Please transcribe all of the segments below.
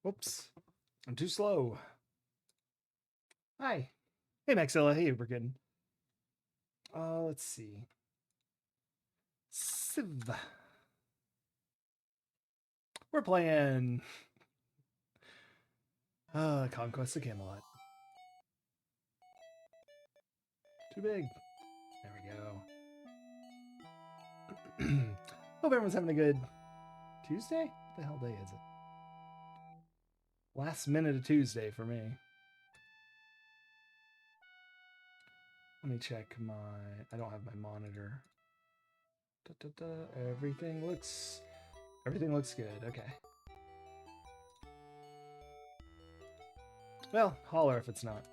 Whoops. I'm too slow. Hi. Hey, Maxilla. Hey, Uberkin. Let's see. Civ. We're playing Conquests of Camelot. Too big. There we go. Hope everyone's having a good Tuesday? What the hell day is it? Last minute of Tuesday for me. Let me check my... I don't have my monitor. Everything looks good. Okay. Well, holler if it's not.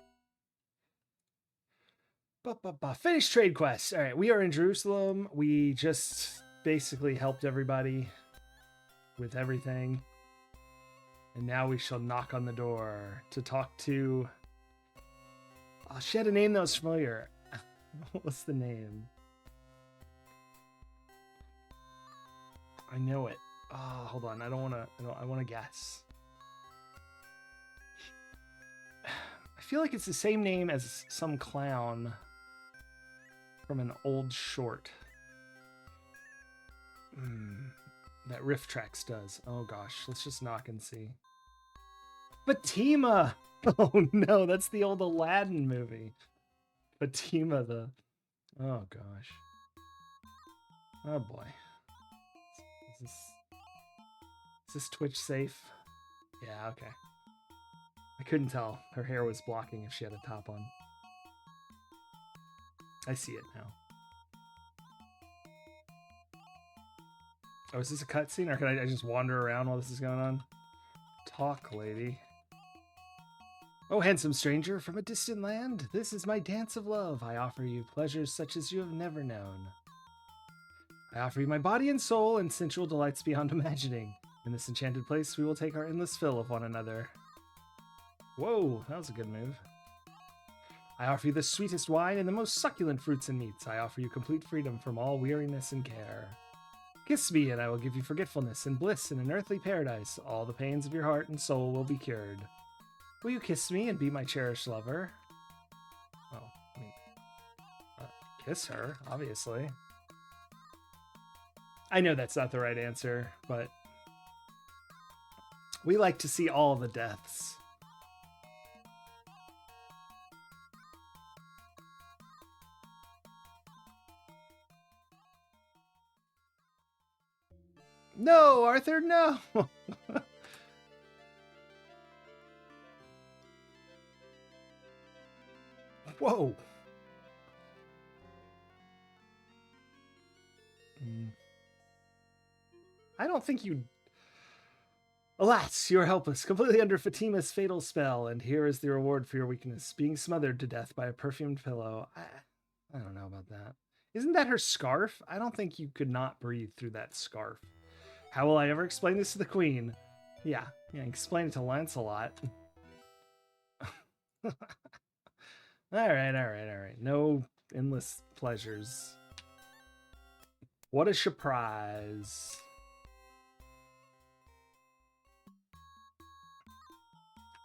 Finish trade quest. All right, we are in Jerusalem. We just basically helped everybody with everything. And now we shall knock on the door to talk to... Oh, she had a name that was familiar. What's the name? I know it. Oh, hold on. I want to guess. I feel like it's the same name as some clown from an old short. That Riff Tracks does. Oh gosh, let's just knock and see. Fatima! Oh no, that's the old Aladdin movie. Fatima the... Oh gosh. Oh boy. Is this Twitch safe? Yeah, okay. I couldn't tell. Her hair was blocking if she had a top on. I see it now. Oh, is this a cutscene, or can I just wander around while this is going on? Talk, lady. Oh, handsome stranger from a distant land, this is my dance of love. I offer you pleasures such as you have never known. I offer you my body and soul and sensual delights beyond imagining. In this enchanted place, we will take our endless fill of one another. Whoa, that was a good move. I offer you the sweetest wine and the most succulent fruits and meats. I offer you complete freedom from all weariness and care. Kiss me, and I will give you forgetfulness and bliss in an earthly paradise. All the pains of your heart and soul will be cured. Will you kiss me and be my cherished lover? Well, I mean, kiss her, obviously. I know that's not the right answer, but we like to see all the deaths. No, Arthur, no! Whoa! I don't think you... Alas, you are helpless, completely under Fatima's fatal spell, and here is the reward for your weakness, being smothered to death by a perfumed pillow. I don't know about that. Isn't that her scarf? I don't think you could not breathe through that scarf. How will I ever explain this to the queen? Yeah, explain it to Lancelot. All right. No endless pleasures. What a surprise.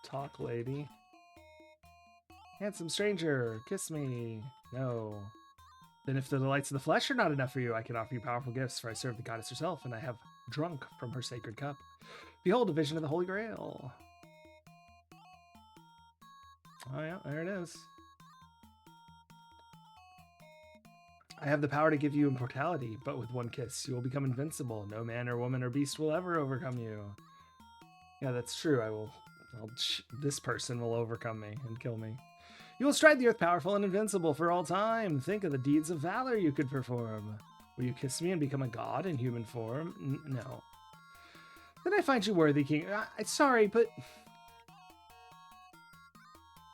Talk, lady. Handsome stranger, kiss me. No. Then if the delights of the flesh are not enough for you, I can offer you powerful gifts, for I serve the goddess herself, and I have drunk from her sacred cup. Behold, a vision of the Holy Grail. Oh yeah, there it is. I have the power to give you immortality, but with one kiss, you will become invincible. No man or woman or beast will ever overcome you. Yeah, that's true. This person will overcome me and kill me. You will stride the earth powerful and invincible for all time. Think of the deeds of valor you could perform. Will you kiss me and become a god in human form? No. Then I find you worthy, king. Sorry, but...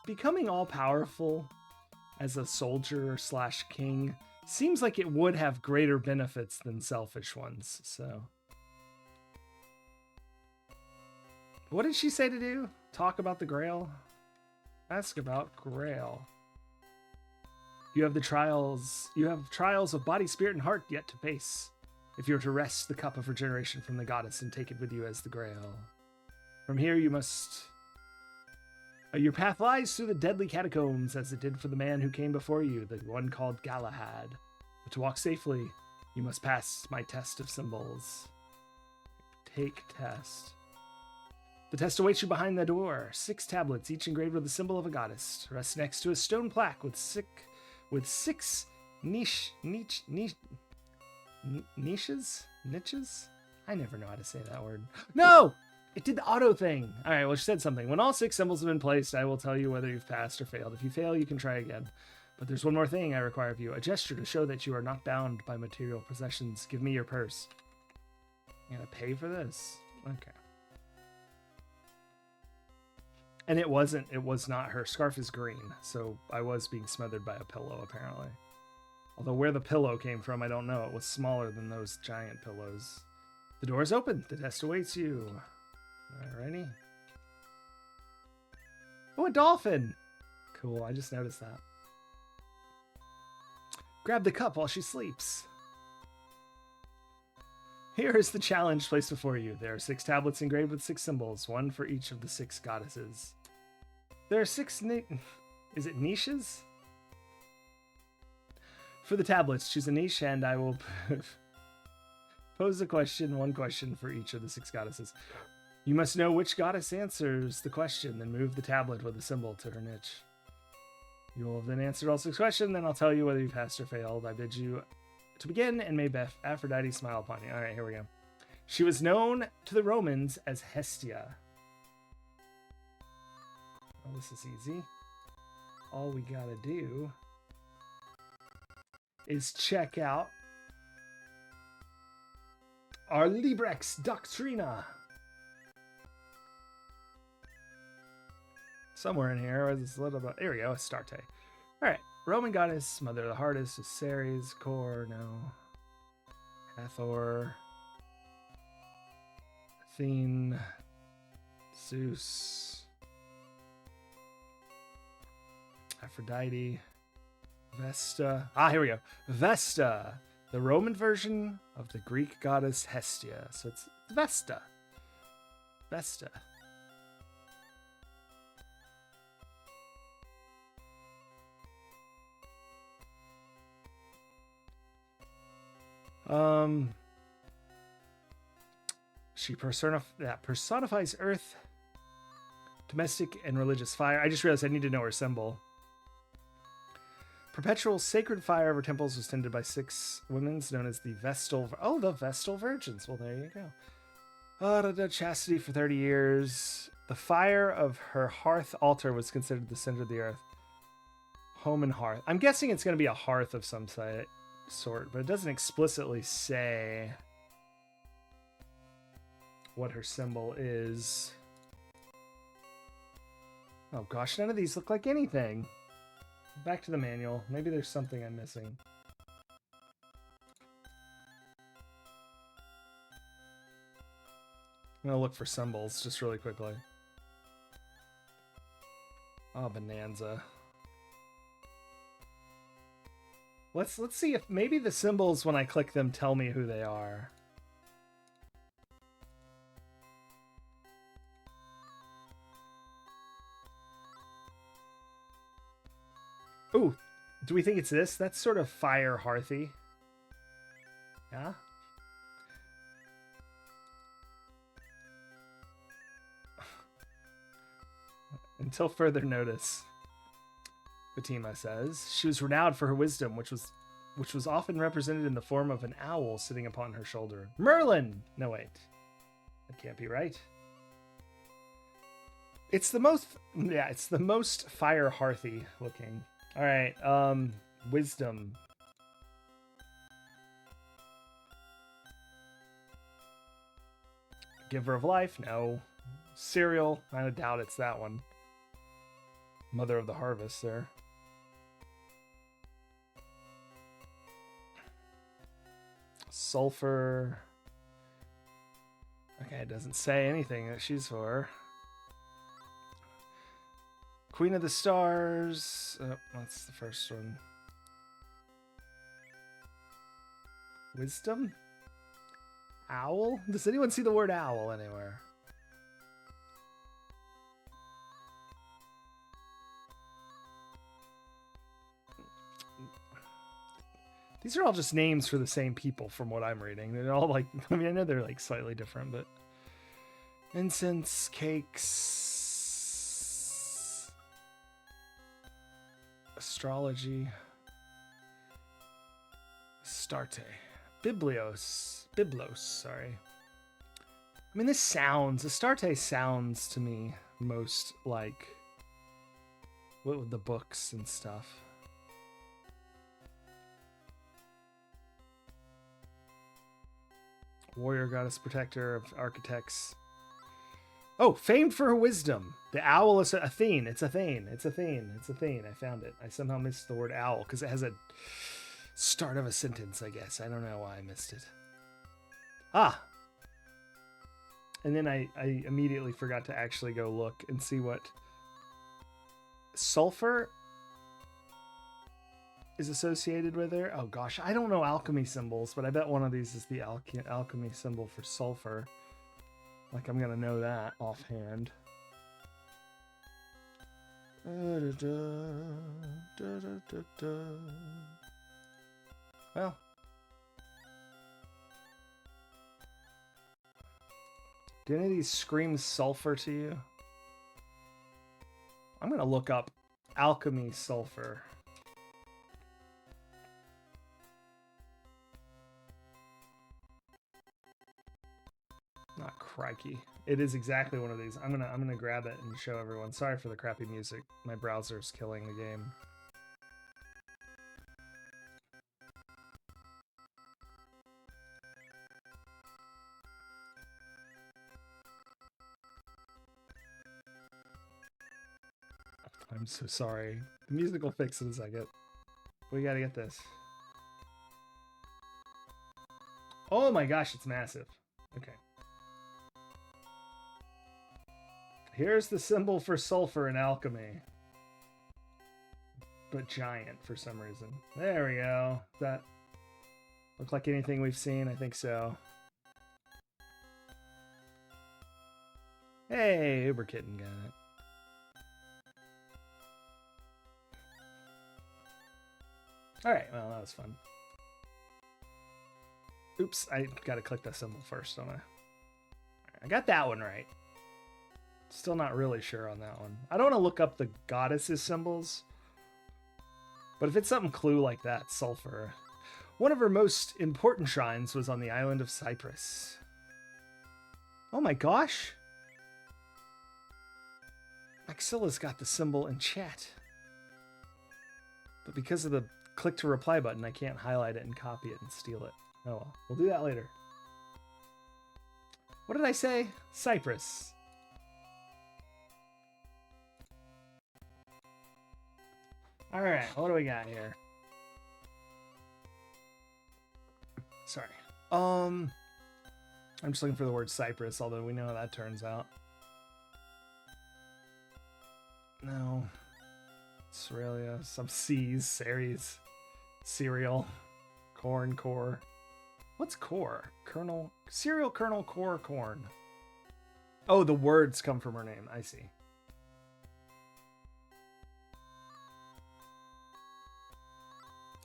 becoming all-powerful as a soldier / king seems like it would have greater benefits than selfish ones, so... What did she say to do? Talk about the Grail? Ask about Grail. You have trials of body, spirit, and heart yet to face. If you are to wrest the cup of regeneration from the goddess and take it with you as the Grail. From here you must... your path lies through the deadly catacombs, as it did for the man who came before you, the one called Galahad. But to walk safely, you must pass my test of symbols. Take test. The test awaits you behind the door. 6 tablets, each engraved with the symbol of a goddess, rest next to a stone plaque with 6 niches? Niches? I never know how to say that word. No! It did the auto thing. All right, well, she said something. When all 6 symbols have been placed, I will tell you whether you've passed or failed. If you fail, you can try again. But there's one more thing I require of you. A gesture to show that you are not bound by material possessions. Give me your purse. You gotta pay for this? Okay. And it was not. Her scarf is green, so I was being smothered by a pillow, apparently. Although where the pillow came from, I don't know. It was smaller than those giant pillows. The door is open. The test awaits you. Alrighty. Oh, a dolphin! Cool, I just noticed that. Grab the cup while she sleeps. Here is the challenge placed before you. There are 6 tablets engraved with 6 symbols, one for each of the 6 goddesses. There are 6 is it niches? For the tablets, choose a niche and I will pose a question, one question for each of the 6 goddesses. You must know which goddess answers the question, then move the tablet with the symbol to her niche. You will have then answered all 6 questions, then I'll tell you whether you passed or failed. I bid you to begin, and may Aphrodite smile upon you. All right, here we go. She was known to the Romans as Hestia. Oh, this is easy. All we gotta do is check out our Librex Doctrina. Somewhere in here is a little bit. Here we go, Astarte. All right. Roman goddess, mother of the hardest, is Ceres, Cor, no. Hathor, Athene, Zeus, Aphrodite, Vesta. Ah, here we go. Vesta, the Roman version of the Greek goddess Hestia. So it's Vesta. Vesta. She personifies earth, domestic and religious fire. I just realized I need to know her symbol. Perpetual sacred fire of her temples was tended by 6 women known as the Vestal. Oh, the Vestal Virgins. Well, there you go. The chastity for 30 years. The fire of her hearth altar was considered the center of the earth. Home and hearth. I'm guessing it's going to be a hearth of some sort, but it doesn't explicitly say what her symbol is. Oh gosh, none of these look like anything. Back to the manual. Maybe there's something I'm missing. I'm gonna look for symbols just really quickly. Oh, Bonanza. Let's see if maybe the symbols when I click them tell me who they are. Ooh, do we think it's this? That's sort of fire hearthy. Yeah? Until further notice, Fatima says, she was renowned for her wisdom, which was often represented in the form of an owl sitting upon her shoulder. Merlin! No, wait. That can't be right. It's the most fire hearthy looking. All right, wisdom. Giver of life? No. Cereal? I doubt it's that one. Mother of the harvest there. Sulfur. Okay, it doesn't say anything that she's for. Queen of the Stars. Oh, that's the first one. Wisdom? Owl? Does anyone see the word owl anywhere? These are all just names for the same people from what I'm reading. They're all like, I mean, I know they're like slightly different, but incense, cakes, astrology, Astarte, Biblos, sorry. I mean, Astarte sounds to me most like what with the books and stuff. Warrior goddess, protector of architects. Oh, famed for her wisdom. The owl is Athene. It's Athene. It's Athene. It's Athene. I found it. I somehow missed the word owl because it has a start of a sentence, I guess. I don't know why I missed it. Ah. And then I immediately forgot to actually go look and see what sulfur is associated with her. Oh gosh, I don't know alchemy symbols, but I bet one of these is the alchemy symbol for sulfur. Like I'm gonna know that offhand. Well, do any of these scream sulfur to you? I'm gonna look up alchemy sulfur. Not crikey. It is exactly one of these. I'm gonna grab it and show everyone. Sorry for the crappy music. My browser's killing the game. I'm so sorry. The music will fix in a second. We gotta get this. Oh my gosh, it's massive. Okay. Here's the symbol for sulfur in alchemy. But giant for some reason. There we go. Does that look like anything we've seen? I think so. Hey, Uber Kitten got it. Alright, well, that was fun. Oops, I gotta click that symbol first, don't I? I got that one right. Still not really sure on that one. I don't want to look up the goddesses symbols. But if it's something clue like that, sulfur. One of her most important shrines was on the island of Cyprus. Oh my gosh! Maxilla's got the symbol in chat. But because of the click to reply button, I can't highlight it and copy it and steal it. Oh well, we'll do that later. What did I say? Cyprus. Alright, what do we got here? Sorry. I'm just looking for the word Cyprus, although we know how that turns out. No. Cerealia, some C's, Ceres, cereal, corn, core. What's core? Kernel, cereal, kernel, core, corn. Oh, the words come from her name. I see.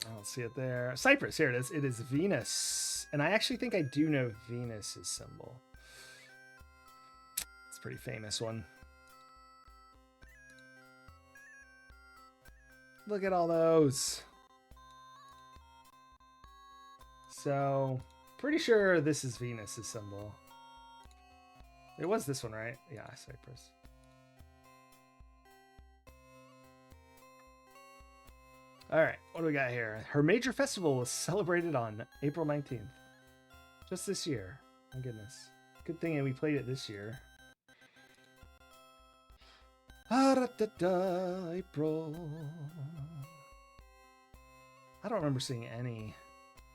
I don't see it there. Cyprus, here it is. It is Venus. And I actually think I do know Venus's symbol. It's a pretty famous one. Look at all those. So, pretty sure this is Venus's symbol. It was this one, right? Yeah, Cyprus. All right, what do we got here? Her major festival was celebrated on April 19th. Just this year. My goodness. Good thing we played it this year. April. I don't remember seeing any.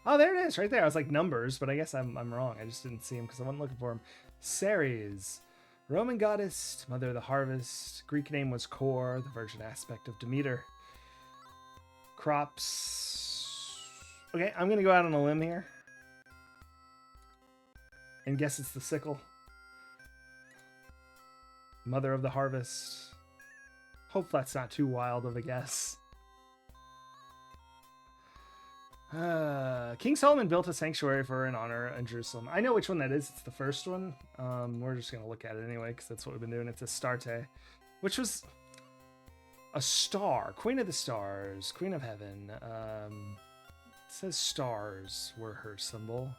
Oh, there it is, right there. I was like numbers, but I guess I'm wrong. I just didn't see them because I wasn't looking for them. Ceres, Roman goddess, mother of the harvest. Greek name was Kore, the virgin aspect of Demeter. Crops. Okay, I'm gonna go out on a limb here and guess it's the sickle. Mother of the harvest. Hope that's not too wild of a guess. King Solomon built a sanctuary for her in honor in Jerusalem. I know which one that is. It's the first one. We're just going to look at it anyway because that's what we've been doing. It's Astarte, which was a star. Queen of the stars. Queen of heaven. It says stars were her symbol.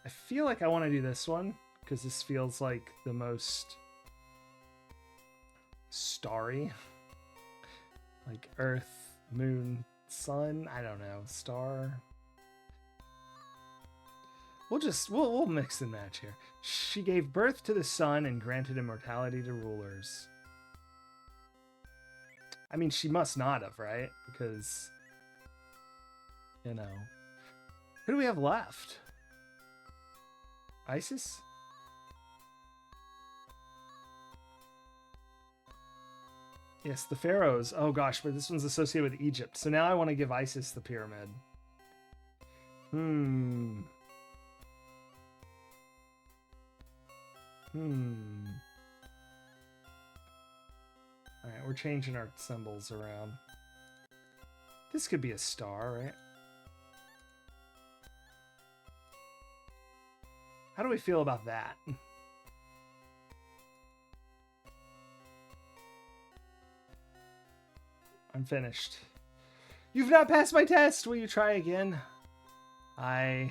I feel like I want to do this one because this feels like the most starry. Like Earth, Moon, Sun. I don't know. Star. We'll mix and match here. She gave birth to the sun and granted immortality to rulers. I mean, she must not have, right? Because, you know. Who do we have left? Isis? Yes, the pharaohs. Oh gosh, but this one's associated with Egypt. So now I want to give Isis the pyramid. Alright, we're changing our symbols around. This could be a star, right? How do we feel about that? I'm finished. You've not passed my test. Will you try again? Her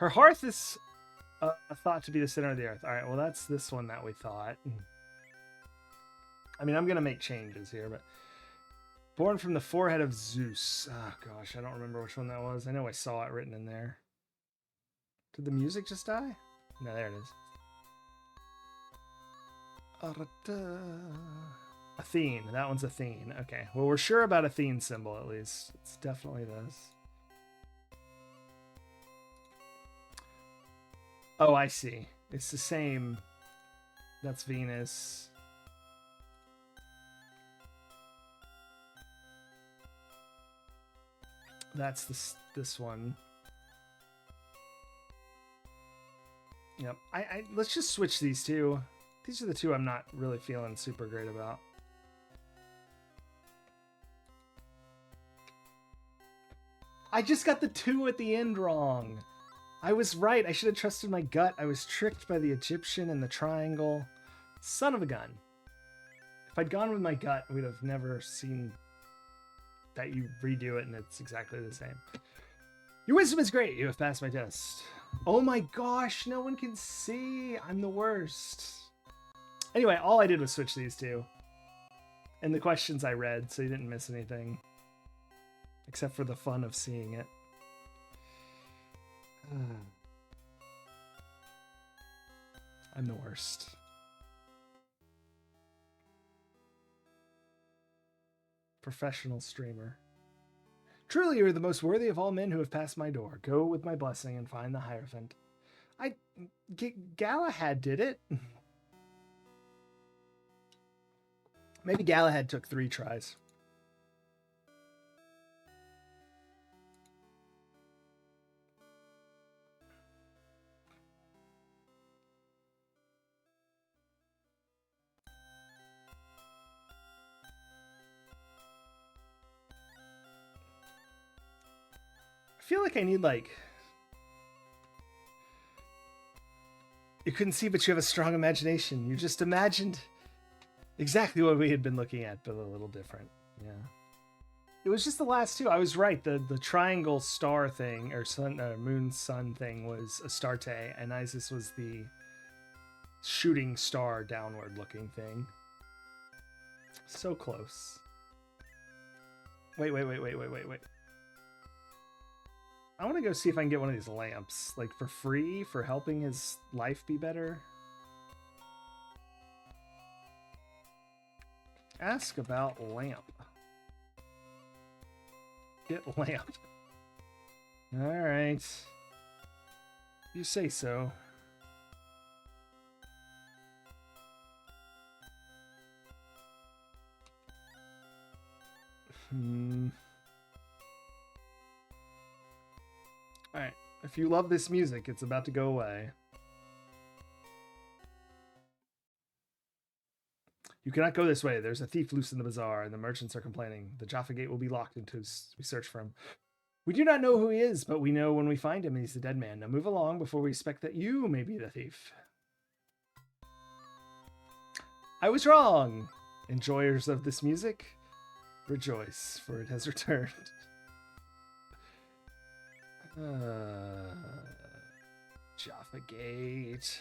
hearth is thought to be the center of the earth. All right, well, that's this one that we thought. I mean, I'm going to make changes here, but born from the forehead of Zeus. Oh, gosh, I don't remember which one that was. I know I saw it written in there. Did the music just die? No, there it is. Athene. That one's Athene. Okay. Well, we're sure about Athene symbol, at least. It's definitely this. Oh, I see. It's the same. That's Venus. That's this one. Yep. Let's just switch these two. These are the two I'm not really feeling super great about. I just got the 2 at the end wrong. I was right. I should have trusted my gut. I was tricked by the Egyptian and the triangle. Son of a gun. If I'd gone with my gut, we'd have never seen that you redo it and it's exactly the same. Your wisdom is great. You have passed my test. Oh my gosh, no one can see. I'm the worst. Anyway, all I did was switch these two. And the questions I read, so you didn't miss anything. Except for the fun of seeing it. I'm the worst. Professional streamer. Truly, you're the most worthy of all men who have passed my door. Go with my blessing and find the Hierophant. Galahad did it. Maybe Galahad took 3 tries. I feel like I need, like... You couldn't see, but you have a strong imagination. You just imagined exactly what we had been looking at, but a little different. Yeah. It was just the last 2. I was right. The triangle star thing, or sun, moon sun thing was Astarte, and Isis was the shooting star downward looking thing. So close. Wait. I want to go see if I can get one of these lamps, like for free, for helping his life be better. Ask about lamp. Get lamp. Alright. You say so. Alright. If you love this music, it's about to go away. You cannot go this way. There's a thief loose in the bazaar, and the merchants are complaining. The Jaffa Gate will be locked until we search for him. We do not know who he is, but we know when we find him, he's the dead man. Now move along before we suspect that you may be the thief. I was wrong. Enjoyers of this music, rejoice, for it has returned. Jaffa Gate.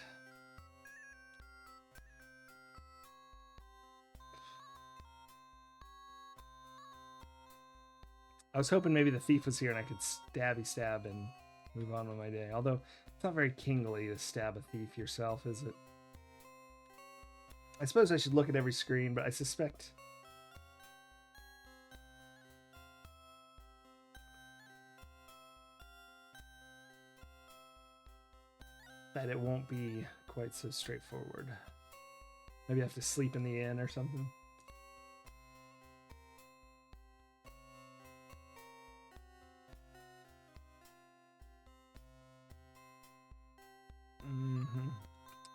I was hoping maybe the thief was here and I could stab and move on with my day. Although it's not very kingly to stab a thief yourself, is it? I suppose I should look at every screen, but I suspect that it won't be quite so straightforward. Maybe I have to sleep in the inn or something.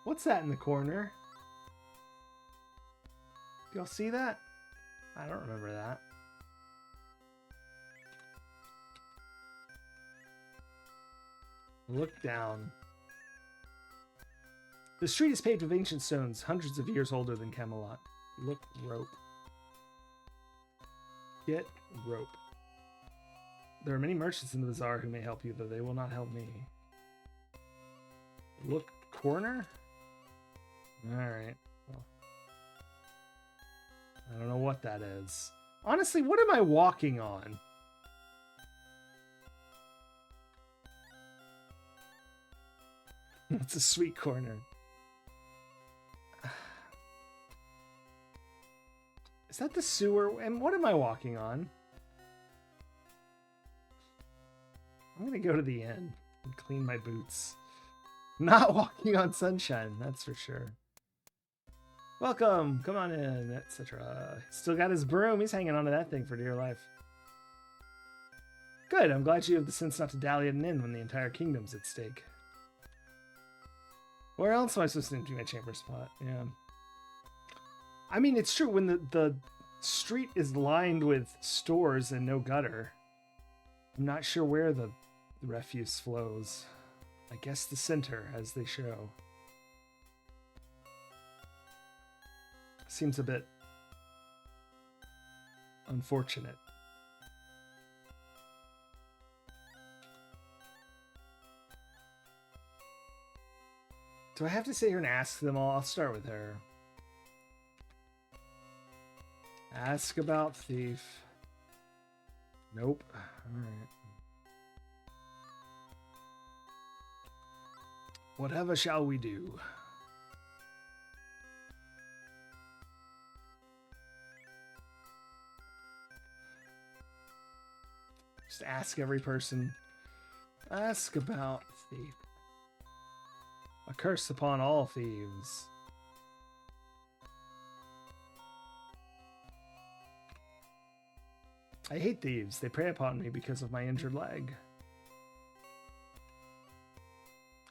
What's that in the corner? Y'all see that? I don't remember that. Look down. The street is paved with ancient stones, hundreds of years older than Camelot. Look, rope. Get rope. There are many merchants in the bazaar who may help you, though they will not help me. Look, corner? Alright. Well, I don't know what that is. Honestly, what am I walking on? It's a sweet corner. Is that the sewer? And what am I walking on? I'm gonna go to the inn and clean my boots. Not walking on sunshine, that's for sure. Welcome, come on in, etc. Still got his broom. He's hanging on to that thing for dear life. Good, I'm glad you have the sense not to dally at an inn when the entire kingdom's at stake. Where else am I supposed to empty my chamber spot? Yeah. I mean, it's true, when the street is lined with stores and no gutter, I'm not sure where the refuse flows. I guess the center, as they show. Seems a bit unfortunate. Do I have to sit here and ask them all? I'll start with her. Ask about thief. Nope. Alright. Whatever shall we do? Just ask every person. Ask about thief. A curse upon all thieves. I hate thieves. They prey upon me because of my injured leg.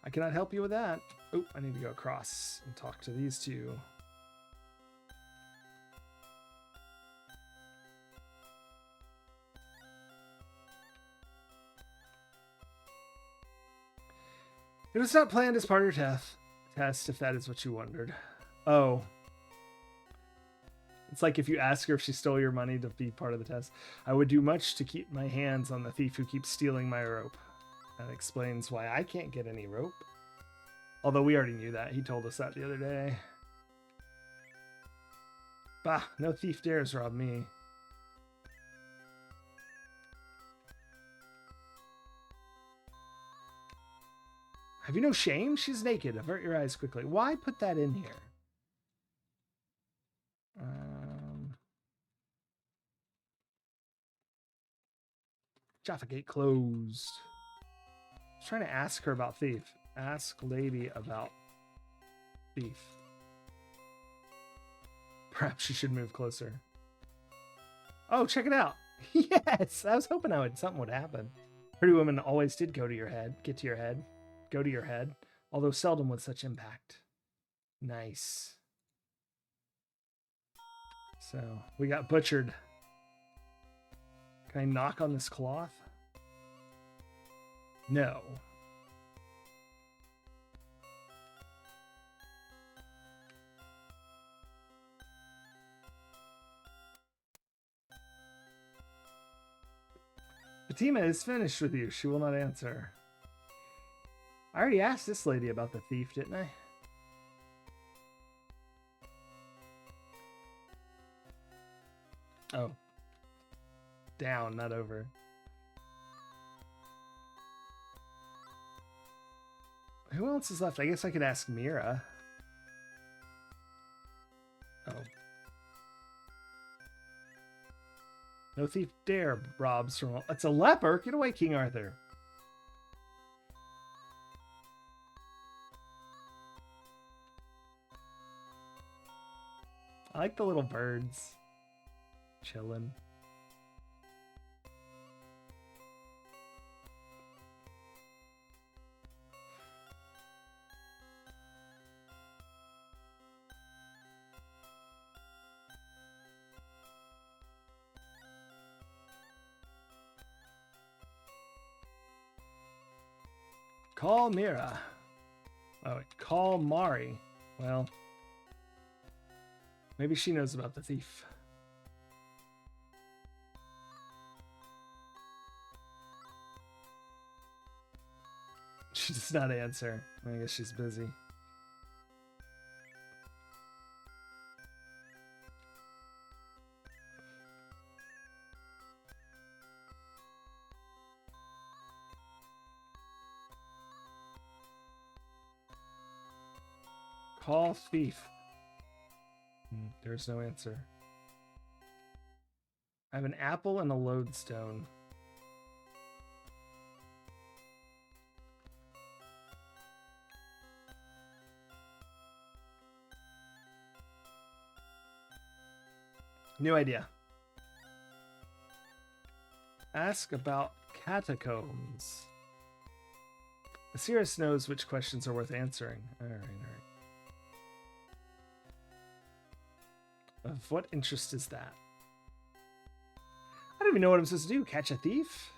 I cannot help you with that. Oh, I need to go across and talk to these two. It was not planned as part of your test, if that is what you wondered. Oh. It's like if you ask her if she stole your money to be part of the test. I would do much to keep my hands on the thief who keeps stealing my rope. That explains why I can't get any rope. Although we already knew that. He told us that the other day. Bah, no thief dares rob me. Have you no shame? She's naked. Avert your eyes quickly. Why put that in here? Jaffa Gate closed. I was trying to ask her about thief. Ask lady about thief. Perhaps she should move closer. Oh, check it out. Yes, I was hoping something would happen. Pretty women always did go to your head. Get to your head. Go to your head. Although seldom with such impact. Nice. So we got butchered. Can I knock on this cloth? No. Fatima is finished with you. She will not answer. I already asked this lady about the thief, didn't I? Oh. Down, not over. Who else is left? I guess I could ask Mira. Oh. No thief dare robs from... It's a leper! Get away, King Arthur! I like the little birds. Chilling. Call Mira. Oh, wait. Call Mari. Well, maybe she knows about the thief. She does not answer. I guess she's busy. Call thief. There's no answer. I have an apple and a lodestone. New idea. Ask about catacombs. Asiris knows which questions are worth answering. All right. Of what interest is that? I don't even know what I'm supposed to do. Catch a thief?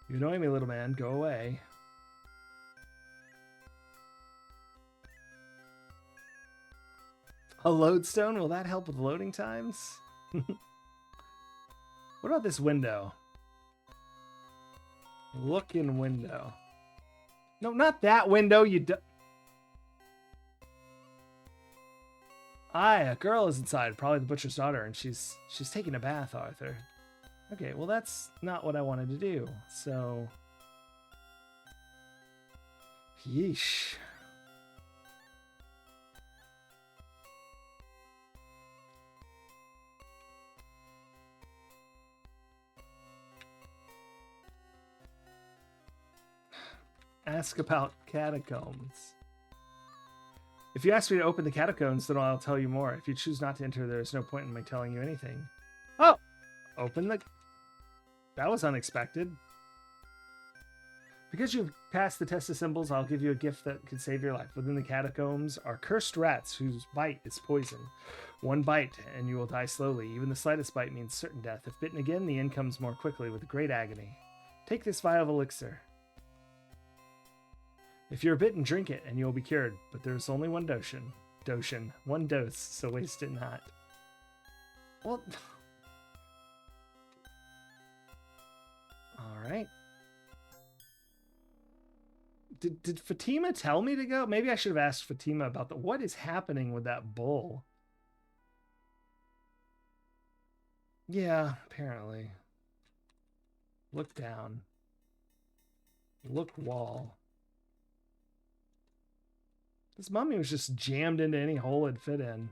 You're annoying me, little man. Go away. A lodestone? Will that help with loading times? What about this window? Look in window. No, not that window, you Aye, a girl is inside, probably the butcher's daughter, and she's taking a bath, Arthur. Okay, well that's not what I wanted to do, so... Yeesh. Ask about catacombs. If you ask me to open the catacombs, then I'll tell you more. If you choose not to enter, there's no point in me telling you anything. Oh! Open the... That was unexpected. Because you've passed the test of symbols, I'll give you a gift that could save your life. Within the catacombs are cursed rats whose bite is poison. One bite, and you will die slowly. Even the slightest bite means certain death. If bitten again, the end comes more quickly with great agony. Take this vial of elixir. If you're bitten, drink it, and you will be cured. But there's only one one dose, so waste it not. Well... Alright. Did Fatima tell me to go? Maybe I should have asked Fatima about what is happening with that bull. Yeah, apparently. Look down. Look wall. This mummy was just jammed into any hole it'd fit in.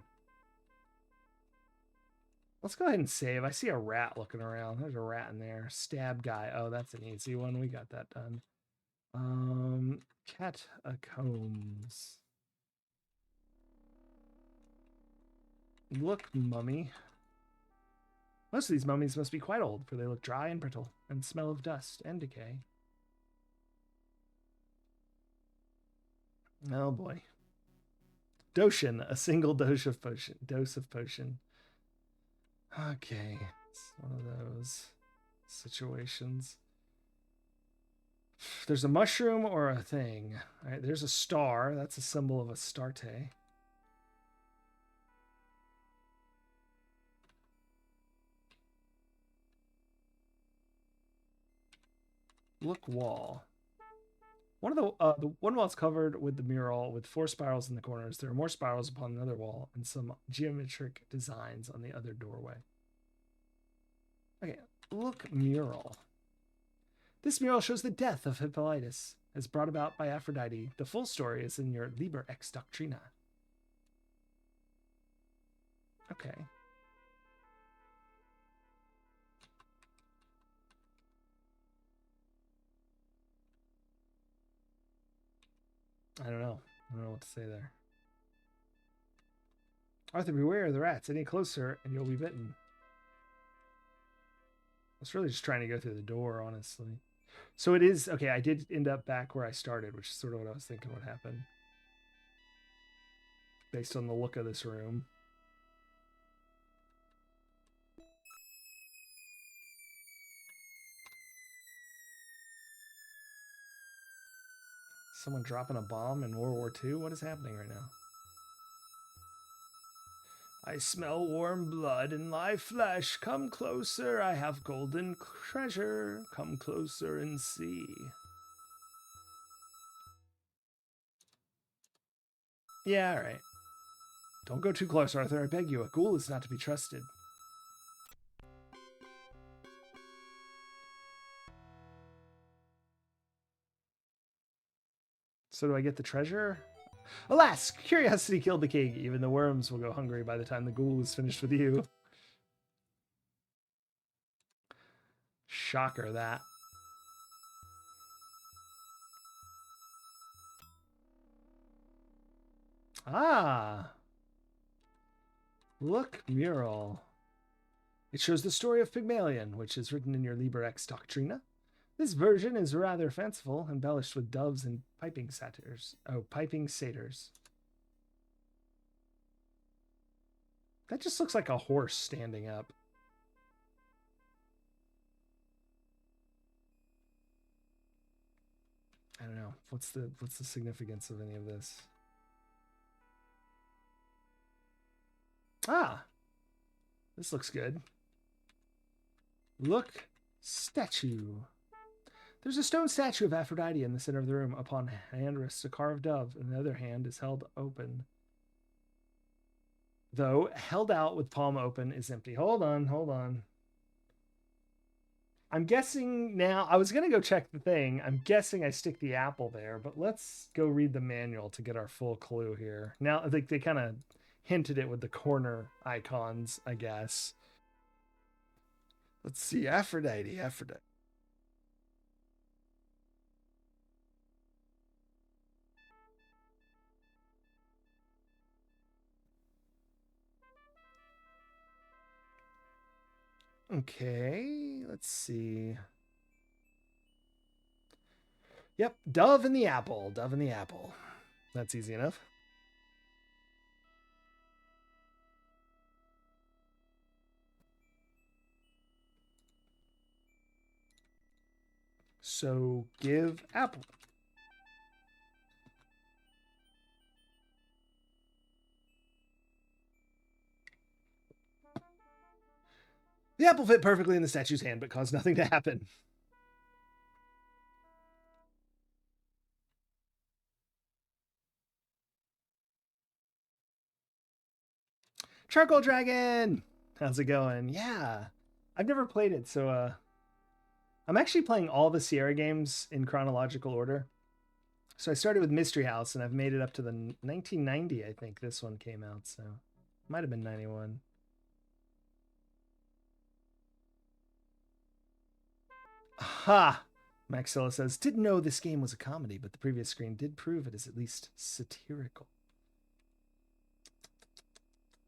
Let's go ahead and save. I see a rat looking around. There's a rat in there. Stab guy. Oh, that's an easy one. We got that done. Catacombs. Look, mummy. Most of these mummies must be quite old, for they look dry and brittle, and smell of dust and decay. Oh boy. Doshin, a single dose of potion. Dose of potion. Okay, it's one of those situations. There's a mushroom or a thing. All right, there's a star. That's a symbol of Astarte. Look wall. One of the one wall is covered with the mural with 4 spirals in the corners. There are more spirals upon another wall and some geometric designs on the other doorway. Okay, look mural. This mural shows the death of Hippolytus, as brought about by Aphrodite. The full story is in your Liber Ex Doctrina. Okay. I don't know. I don't know what to say there. Arthur, beware of the rats. Any closer and you'll be bitten. I was really just trying to go through the door, honestly. So it is, okay, I did end up back where I started, which is sort of what I was thinking would happen. Based on the look of this room. Someone dropping a bomb in World War II? What is happening right now? I smell warm blood in live flesh. Come closer, I have golden treasure. Come closer and see. Yeah, all right. Don't go too close, Arthur. I beg you. A ghoul is not to be trusted. So do I get the treasure? Alas, curiosity killed the king. Even the worms will go hungry by the time the ghoul is finished with you. Shocker, that. Ah. Look, mural. It shows the story of Pygmalion, which is written in your Liber Ex Doctrina. This version is rather fanciful, embellished with doves and piping satyrs. Oh, piping satyrs. That just looks like a horse standing up. I don't know. What's the significance of any of this? Ah, this looks good. Look, statue. There's a stone statue of Aphrodite in the center of the room. Upon hand rests a carved dove, and the other hand is held open. Though held out with palm open is empty. Hold on. I'm guessing now, I was going to go check the thing. I'm guessing I stick the apple there, but let's go read the manual to get our full clue here. Now, I think they kind of hinted it with the corner icons, I guess. Let's see. Aphrodite. Okay, let's see. Yep, dove and the apple. That's easy enough. So give apple. The apple fit perfectly in the statue's hand, but caused nothing to happen. Charcoal Dragon! How's it going? Yeah. I've never played it, so I'm actually playing all the Sierra games in chronological order. So I started with Mystery House, and I've made it up to the 1990, I think this one came out, so might have been 91. Ha! Maxilla says, didn't know this game was a comedy, but the previous screen did prove it is at least satirical.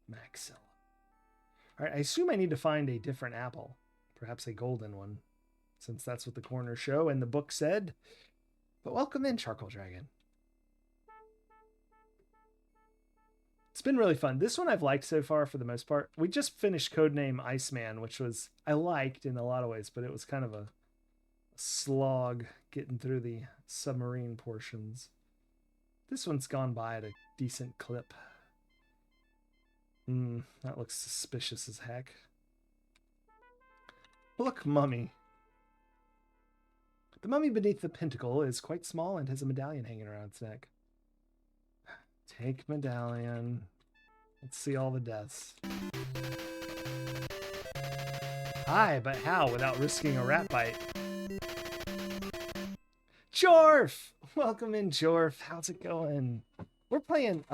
Maxilla. All right, I assume I need to find a different apple, perhaps a golden one, since that's what the corners show and the book said. But welcome in, Charcoal Dragon. It's been really fun. This one I've liked so far for the most part. We just finished Codename Iceman, which was I liked in a lot of ways, but it was kind of a slog getting through the submarine portions. This one's gone by at a decent clip. That looks suspicious as heck. Look, mummy. The mummy beneath the pentacle is quite small and has a medallion hanging around its neck. Take medallion. Let's see all the deaths. Hi, but how without risking a rat bite? Jorf! Welcome in, Jorf. How's it going? We're playing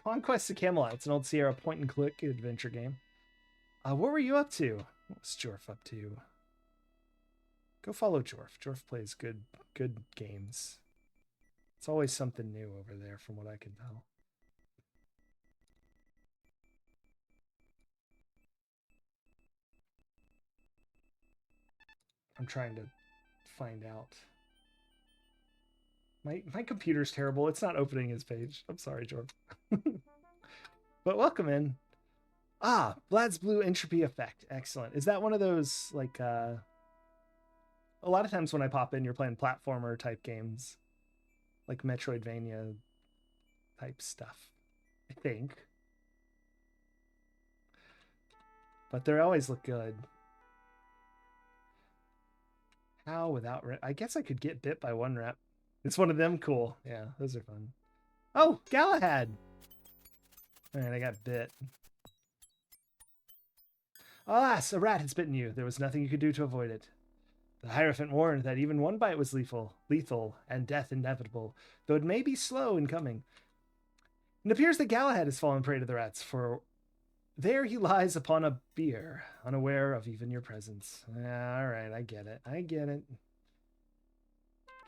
Conquests of Camelot. It's an old Sierra point-and-click adventure game. What were you up to? What was Jorf up to? Go follow Jorf. Jorf plays good games. It's always something new over there from what I can tell. I'm trying to find out. My computer's terrible. It's not opening his page. I'm sorry, Jorf. But welcome in. Ah, Vlad's Blue Entropy Effect. Excellent. Is that one of those, like, a lot of times when I pop in, you're playing platformer type games, like Metroidvania type stuff, I think. But they always look good. How without... I guess I could get bit by one rep. It's one of them. Cool. Yeah, those are fun. Oh, Galahad! Alright, I got bit. Alas, a rat has bitten you. There was nothing you could do to avoid it. The Hierophant warned that even one bite was lethal, and death inevitable, though it may be slow in coming. It appears that Galahad has fallen prey to the rats, for there he lies upon a bier, unaware of even your presence. Alright, I get it. I get it.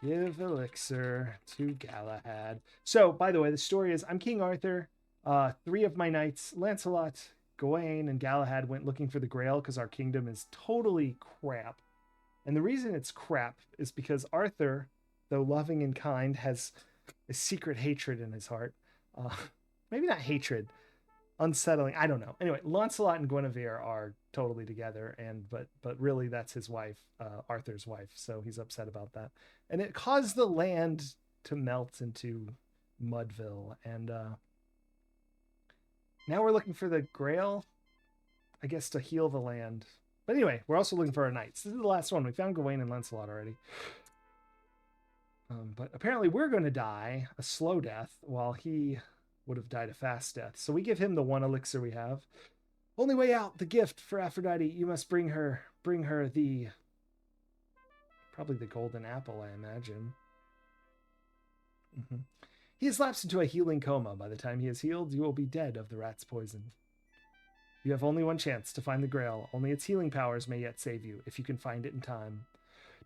Give elixir to Galahad. So, by the way, the story is I'm King Arthur. 3 of my knights, Lancelot, Gawain, and Galahad, went looking for the Grail because our kingdom is totally crap. And the reason it's crap is because Arthur, though loving and kind, has a secret hatred in his heart. Maybe not hatred, unsettling. I don't know. Anyway, Lancelot and Guinevere are totally together, but really that's his wife, Arthur's wife. So he's upset about that, and it caused the land to melt into Mudville. And now we're looking for the Grail, I guess, to heal the land. But anyway, we're also looking for our knights. This is the last one. We found Gawain and Lancelot already. But apparently we're going to die a slow death while he would have died a fast death. So we give him the one elixir we have. Only way out, the gift for Aphrodite. You must bring her the... probably the golden apple, I imagine. He has lapsed into a healing coma. By the time he is healed, you will be dead of the rat's poison. You have only one chance to find the Grail. Only its healing powers may yet save you, if you can find it in time.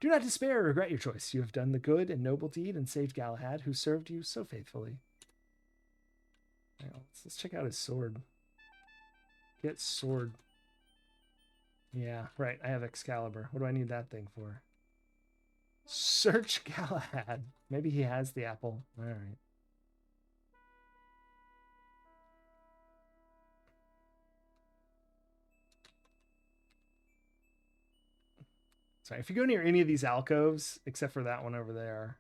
Do not despair or regret your choice. You have done the good and noble deed and saved Galahad, who served you so faithfully. Now, let's check out his sword. Get sword. Yeah, right. I have Excalibur. What do I need that thing for? Search Galahad. Maybe he has the apple. All right. Sorry, if you go near any of these alcoves, except for that one over there.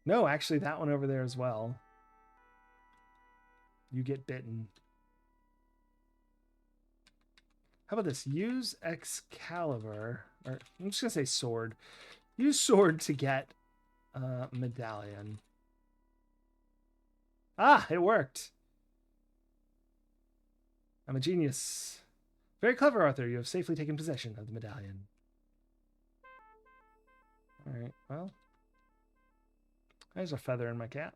No, actually, that one over there as well. You get bitten. How about this? Use Excalibur, or I'm just going to say sword. Use sword to get medallion. Ah, it worked. I'm a genius. Very clever, Arthur. You have safely taken possession of the medallion. All right, well, there's a feather in my cap.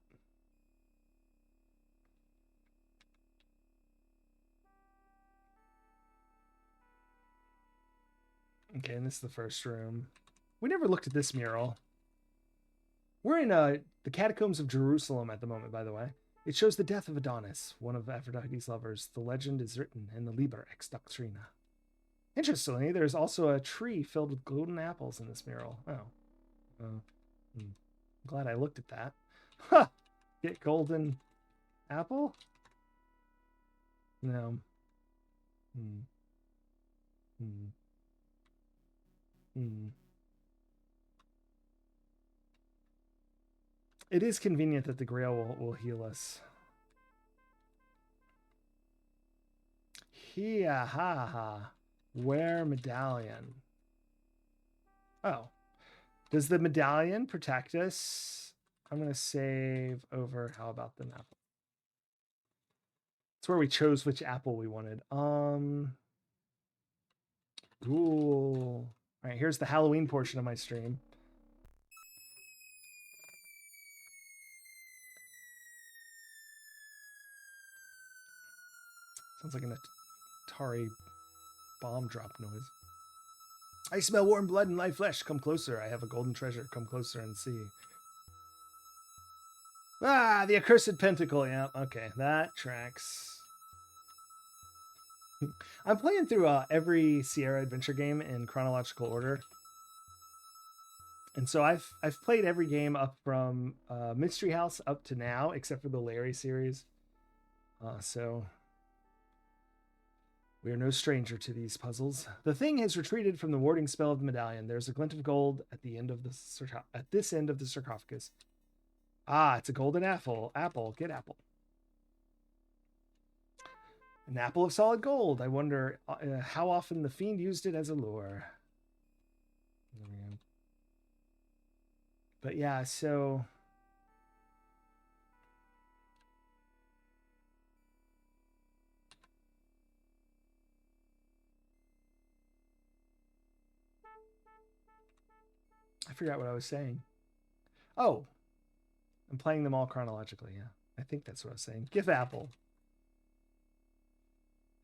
Okay, and this is the first room. We never looked at this mural. We're in the catacombs of Jerusalem at the moment, by the way. It shows the death of Adonis, one of Aphrodite's lovers. The legend is written in the Liber Ex Doctrina. Interestingly, there's also a tree filled with golden apples in this mural. Oh. I'm glad I looked at that. Huh! Get golden apple? No. Hmm. Hmm. Hmm. It is convenient that the Grail will heal us. Hia ha ha. Wear medallion. Oh. Does the medallion protect us? I'm going to save over. How about the map? It's where we chose which apple we wanted. Cool. All right, here's the Halloween portion of my stream. Sounds like an Atari bomb drop noise. I smell warm blood and live flesh. Come closer. I have a golden treasure. Come closer and see. Ah, the accursed pentacle. Yeah, okay, that tracks. I'm playing through every Sierra adventure game in chronological order. And so I've played every game up from Mystery House up to now, except for the Larry series. So we are no stranger to these puzzles. The thing has retreated from the warding spell of the medallion. There's a glint of gold at the end of the at this end of the sarcophagus. Ah, it's a golden apple. Apple, get apple. An apple of solid gold. I wonder how often the fiend used it as a lure. But yeah, so I forgot what I was saying. Oh, I'm playing them all chronologically. Yeah, I think that's what I was saying. Give apple.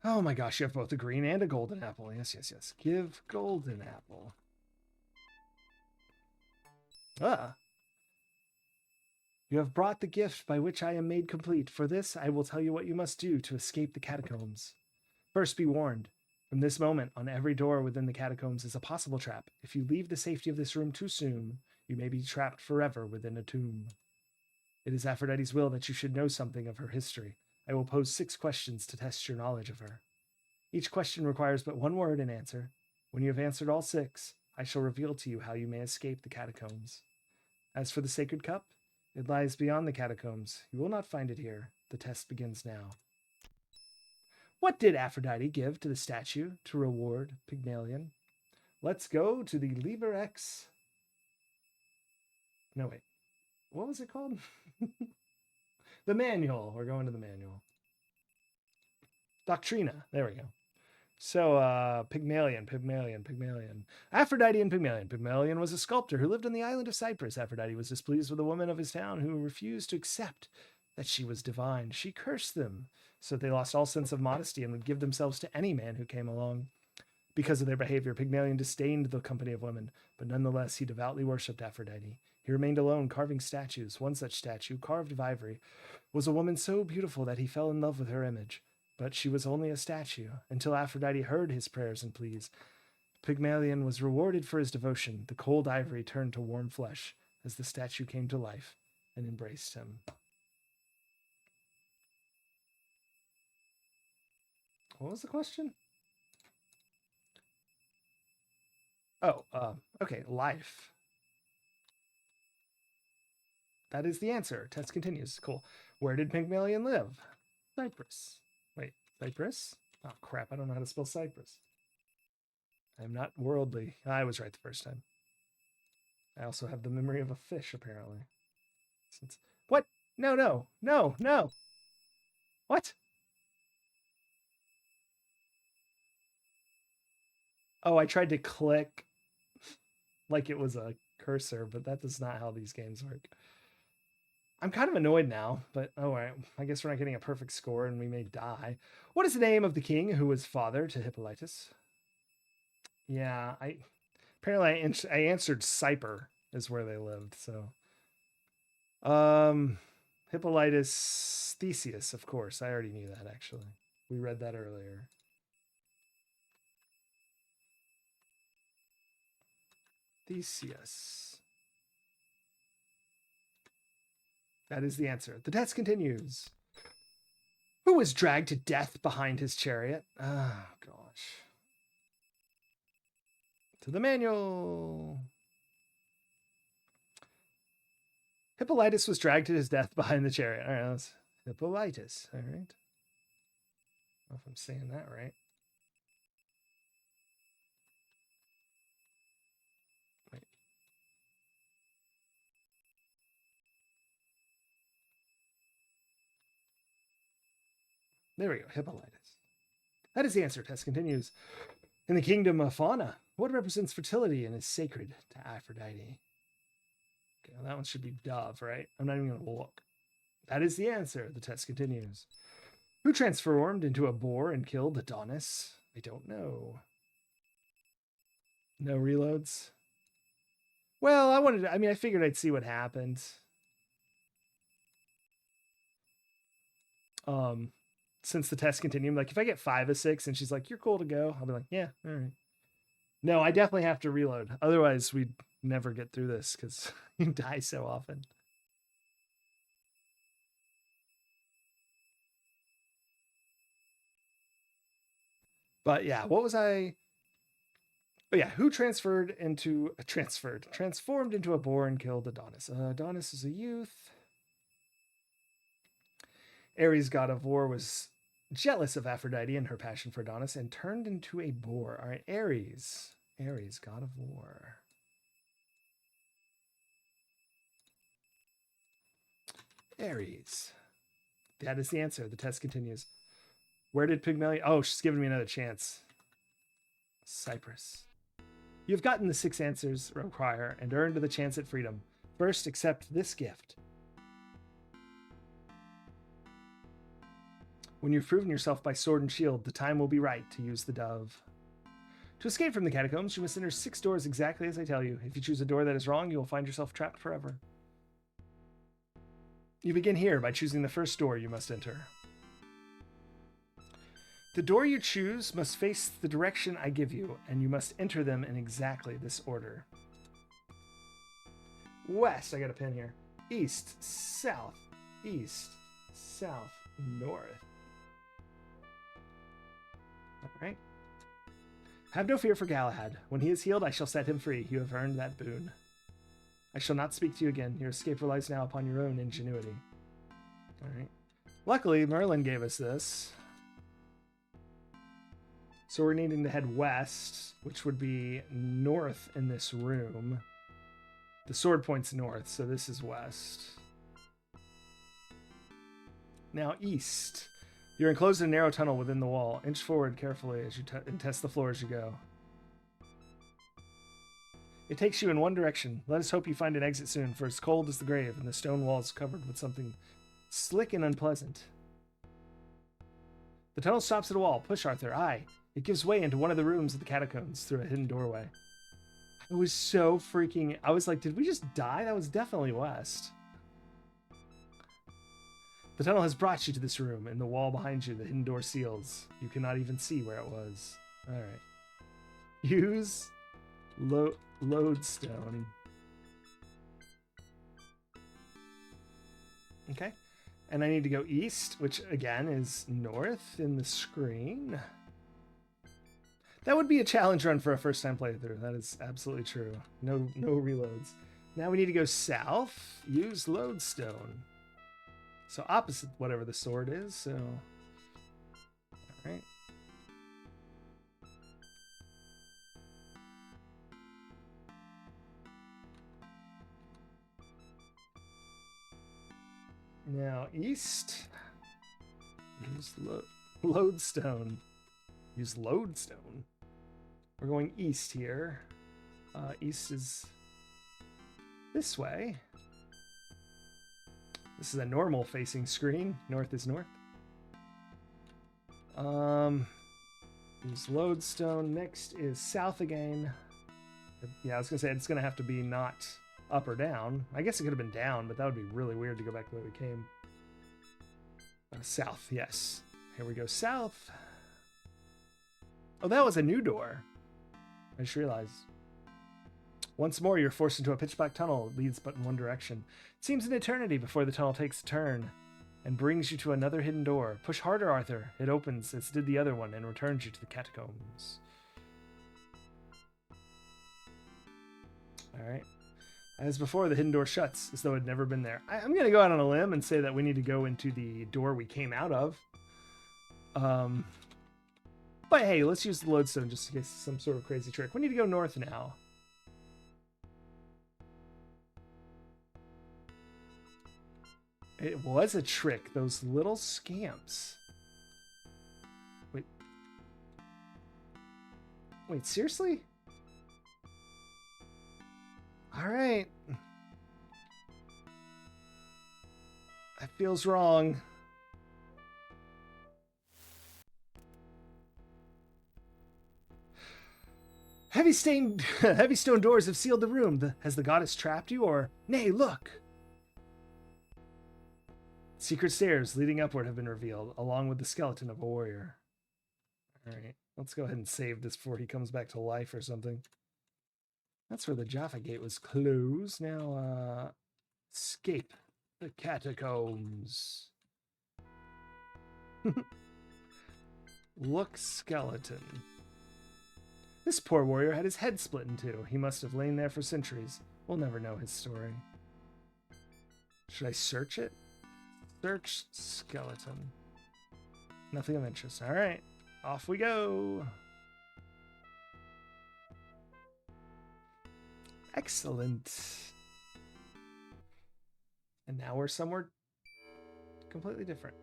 Oh my gosh, you have both a green and a golden apple. Yes, yes, yes. Give golden apple. Ah. You have brought the gift by which I am made complete. For this, I will tell you what you must do to escape the catacombs. First, be warned. From this moment, on every door within the catacombs is a possible trap. If you leave the safety of this room too soon, you may be trapped forever within a tomb. It is Aphrodite's will that you should know something of her history. I will pose 6 questions to test your knowledge of her. Each question requires but one word in answer. When you have answered all 6, I shall reveal to you how you may escape the catacombs. As for the sacred cup, it lies beyond the catacombs. You will not find it here. The test begins now. What did Aphrodite give to the statue to reward Pygmalion? Let's go to the Liber X. No, wait. What was it called? The manual. We're going to the manual. Doctrina. There we go. So, Pygmalion. Aphrodite and Pygmalion. Pygmalion was a sculptor who lived on the island of Cyprus. Aphrodite was displeased with a woman of his town who refused to accept that she was divine. She cursed them so that they lost all sense of modesty and would give themselves to any man who came along. Because of their behavior, Pygmalion disdained the company of women, but nonetheless he devoutly worshipped Aphrodite. He remained alone, carving statues. One such statue, carved of ivory, was a woman so beautiful that he fell in love with her image. But she was only a statue, until Aphrodite heard his prayers and pleas. Pygmalion was rewarded for his devotion. The cold ivory turned to warm flesh as the statue came to life and embraced him. What was the question? Oh, okay, life. That is the answer. Test continues. Cool. Where did Pygmalion live? Cyprus. Wait, Cyprus? Oh, crap. I don't know how to spell Cyprus. I'm not worldly. I was right the first time. I also have the memory of a fish, apparently. Since what? No, no, no, no. What? Oh, I tried to click like it was a cursor, but that is not how these games work. I'm kind of annoyed now, but oh, all right. I guess we're not getting a perfect score and we may die. What is the name of the king who was father to Hippolytus? Yeah, apparently I answered Cyper is where they lived, so Hippolytus Theseus, of course. I already knew that actually. We read that earlier. Theseus. That is the answer. The test continues. Who was dragged to death behind his chariot? Oh, gosh. To the manual. Hippolytus was dragged to his death behind the chariot. All right, that's Hippolytus. All right. I don't know if I'm saying that right. Wait. There we go. Hippolytus. That is the answer. Test continues. In the kingdom of Fauna, what represents fertility and is sacred to Aphrodite? Okay, well, that one should be dove, right? I'm not even going to look. That is the answer. The test continues. Who transformed into a boar and killed Adonis? I don't know. No reloads. Well, I figured I'd see what happened. Since the test continued, like if I get 5 of 6 and she's like, you're cool to go, I'll be like, yeah, all right. No, I definitely have to reload. Otherwise, we'd never get through this because you die so often. But yeah, what was I? Oh yeah, who transformed into a boar and killed Adonis? Adonis is a youth. Ares, god of war, was jealous of Aphrodite and her passion for Adonis and turned into a boar. All right, Ares, god of war. Ares. That is the answer. The test continues. Where did Pygmalion? Oh, she's giving me another chance. Cyprus. You have gotten the 6 answers required and earned the chance at freedom. First, accept this gift. When you've proven yourself by sword and shield, the time will be right to use the dove. To escape from the catacombs, you must enter 6 doors exactly as I tell you. If you choose a door that is wrong, you will find yourself trapped forever. You begin here by choosing the first door you must enter. The door you choose must face the direction I give you, and you must enter them in exactly this order. West, I got a pin here. East, south, north. All right. Have no fear for Galahad. When he is healed, I shall set him free. You have earned that boon. I shall not speak to you again. Your escape relies now upon your own ingenuity. All right. Luckily, Merlin gave us this. So we're needing to head west, which would be north in this room. The sword points north, so this is west. Now east. You're enclosed in a narrow tunnel within the wall. Inch forward carefully as you and test the floor as you go. It takes you in one direction. Let us hope you find an exit soon, for it's cold as the grave, and the stone wall is covered with something slick and unpleasant. The tunnel stops at a wall. Push, Arthur. Aye. It gives way into one of the rooms of the catacombs through a hidden doorway. I was so freaking... I was like, did we just die? That was definitely west. The tunnel has brought you to this room. In the wall behind you, the hidden door seals. You cannot even see where it was. All right. Use lodestone. Okay. And I need to go east, which again is north in the screen. That would be a challenge run for a first-time playthrough. That is absolutely true. No reloads. Now we need to go south. Use lodestone. So opposite whatever the sword is. So, all right. Now east. Use lodestone. Use lodestone. We're going east here. East is this way. This is a normal facing screen. North is north. Use lodestone. Next is south again. Yeah, I was gonna say it's gonna have to be not up or down. I guess it could have been down, but that would be really weird to go back the way we came. South, yes. Here we go, south. Oh, that was a new door. I just realized. Once more, you're forced into a pitch black tunnel. It leads but in one direction. It seems an eternity before the tunnel takes a turn. and brings you to another hidden door. Push harder, Arthur. It opens as did the other one and returns you to the catacombs. All right. As before, the hidden door shuts as though it had never been there. I'm going to go out on a limb and say that we need to go into the door we came out of. But hey, let's use the lodestone just in case some sort of crazy trick. We need to go north now. It was a trick. Those little scamps. Wait, seriously? All right. That feels wrong. Heavy stone doors have sealed the room. Has the goddess trapped you, or nay, look. Secret stairs leading upward have been revealed, along with the skeleton of a warrior. All right, let's go ahead and save this before he comes back to life or something. That's where the Jaffa Gate was closed. Now, escape the catacombs. Look, skeleton. This poor warrior had his head split in two. He must have lain there for centuries. We'll never know his story. Should I search it? Search skeleton. Nothing of interest. All right, off we go. Excellent. And now we're somewhere completely different.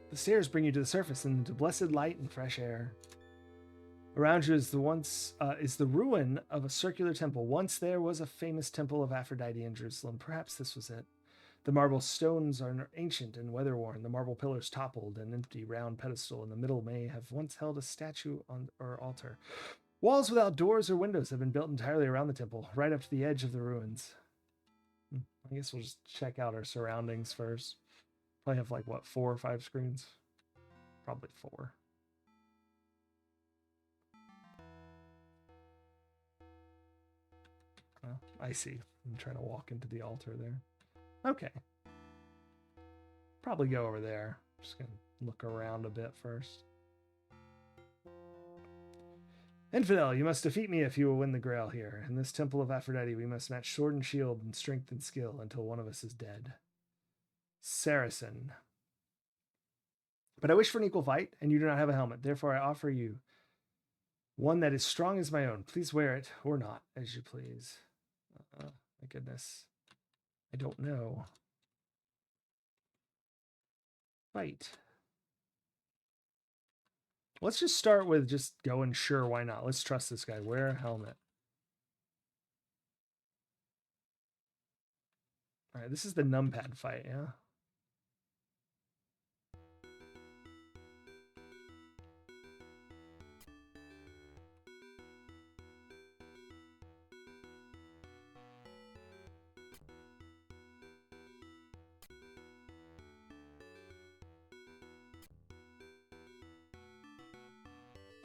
The stairs bring you to the surface and into blessed light and fresh air. Around you is the ruin of a circular temple. Once there was a famous temple of Aphrodite in Jerusalem. Perhaps this was it. The marble stones are ancient and weather-worn. The marble pillars toppled. An empty round pedestal in the middle may have once held a statue or altar. Walls without doors or windows have been built entirely around the temple, right up to the edge of the ruins. I guess we'll just check out our surroundings first. Probably have like, what, 4 or 5 screens? Probably 4. Oh, I see. I'm trying to walk into the altar there. Okay. Probably go over there. Just gonna look around a bit first. Infidel, you must defeat me if you will win the Grail here. In this temple of Aphrodite, we must match sword and shield and strength and skill until one of us is dead. Saracen. But I wish for an equal fight, and you do not have a helmet. Therefore, I offer you one that is strong as my own. Please wear it, or not, as you please. My goodness. I don't know. Fight. Let's just start with just going, sure, why not? Let's trust this guy. Wear a helmet. All right, this is the numpad fight, yeah?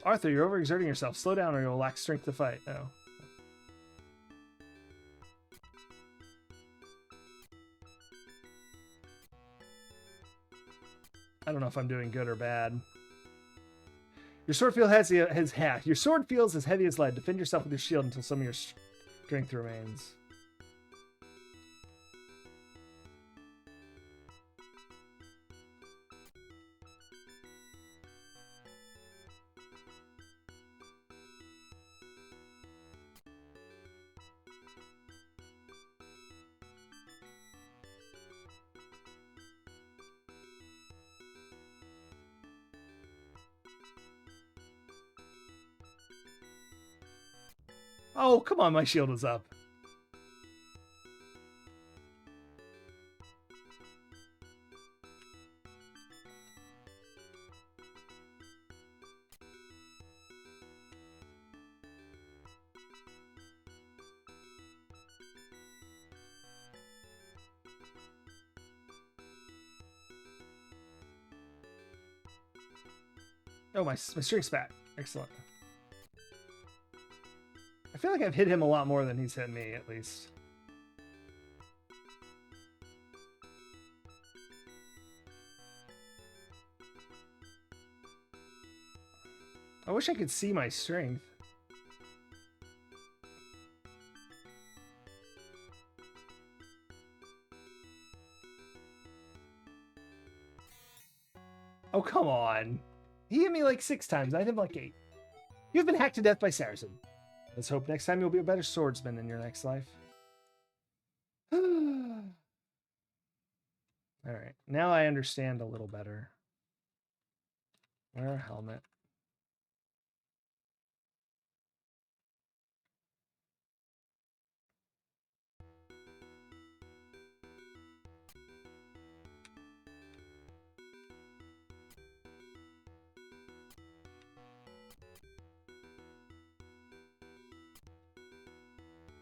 Arthur, you're overexerting yourself. Slow down or you'll lack strength to fight. Oh. I don't know if I'm doing good or bad. Your sword feels your sword feels as heavy as lead. Defend yourself with your shield until some of your strength remains. Oh, come on, my shield is up. Oh, my strength's back. Excellent. I feel like I've hit him a lot more than he's hit me, at least. I wish I could see my strength. Oh, come on. He hit me like 6 times. I hit him like 8. You've been hacked to death by Saracen. Let's hope next time you'll be a better swordsman in your next life. Alright, now I understand a little better. Wear a helmet.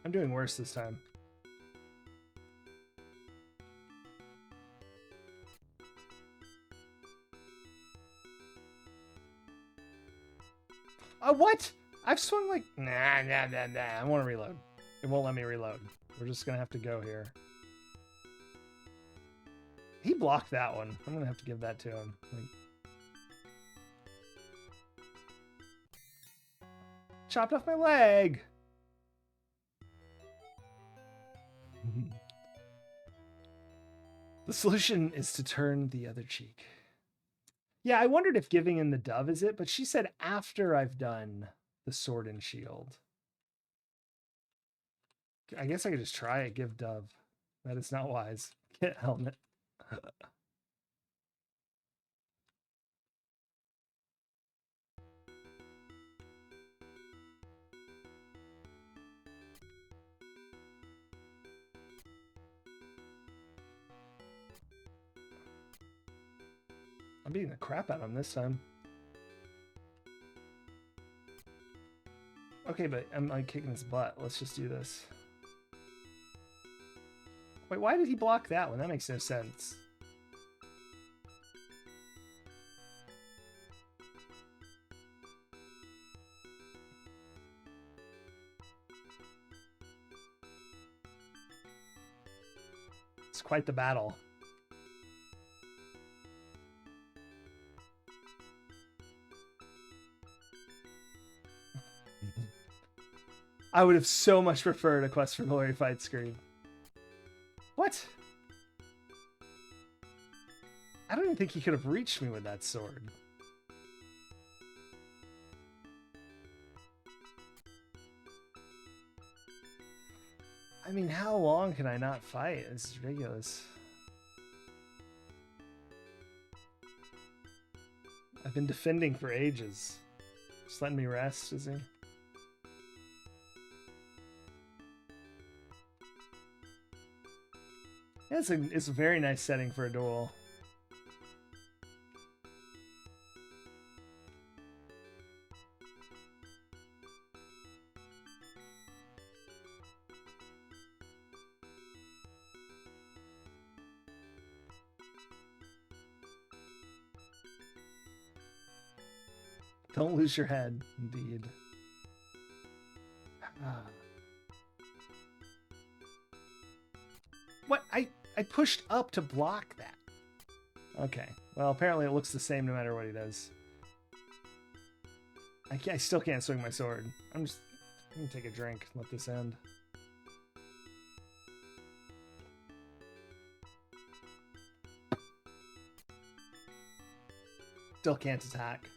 I'm doing worse this time. What? I've swung like... Nah. I want to reload. It won't let me reload. We're just going to have to go here. He blocked that one. I'm going to have to give that to him. Like... Chopped off my leg! The solution is to turn the other cheek. Yeah, I wondered if giving in the dove is it, but she said after I've done the sword and shield. I guess I could just try it, give dove. That is not wise. Get helmet. I'm beating the crap out of him this time. Okay, but I'm like kicking his butt. Let's just do this. Wait, why did he block that one? That makes no sense. It's quite the battle. I would have so much preferred a Quest for Glory fight screen. What? I don't even think he could have reached me with that sword. I mean, how long can I not fight? This is ridiculous. I've been defending for ages. Just letting me rest, is he? Yeah, it's a very nice setting for a duel. Don't lose your head, indeed. What? I pushed up to block that. Okay. Well, apparently it looks the same no matter what he does. I still can't swing my sword. I'm gonna take a drink and let this end. Still can't attack.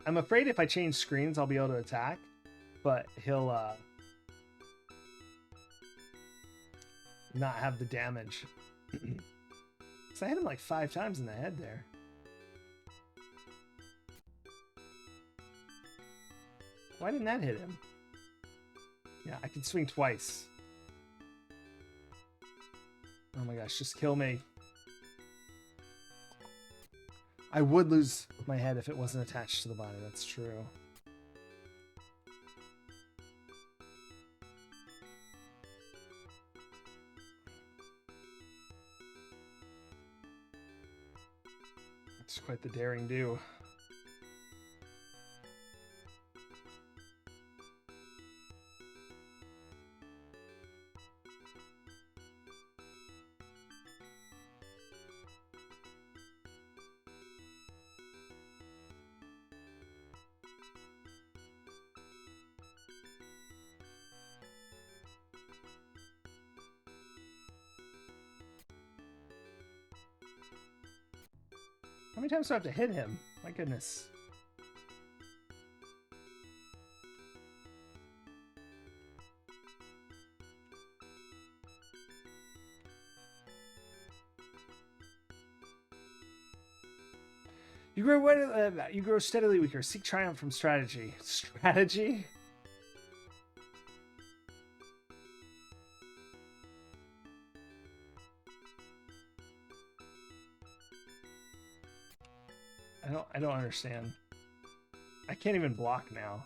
I'm afraid if I change screens, I'll be able to attack, but he'll not have the damage. So I hit him like 5 times in the head there. Why didn't that hit him? Yeah, I can swing twice. Oh my gosh, just kill me. I would lose my head if it wasn't attached to the body, that's true. It's quite the daring do. How many times do I have to hit him? My goodness. You grow steadily weaker. Seek triumph from strategy. Strategy? I don't understand. I can't even block now.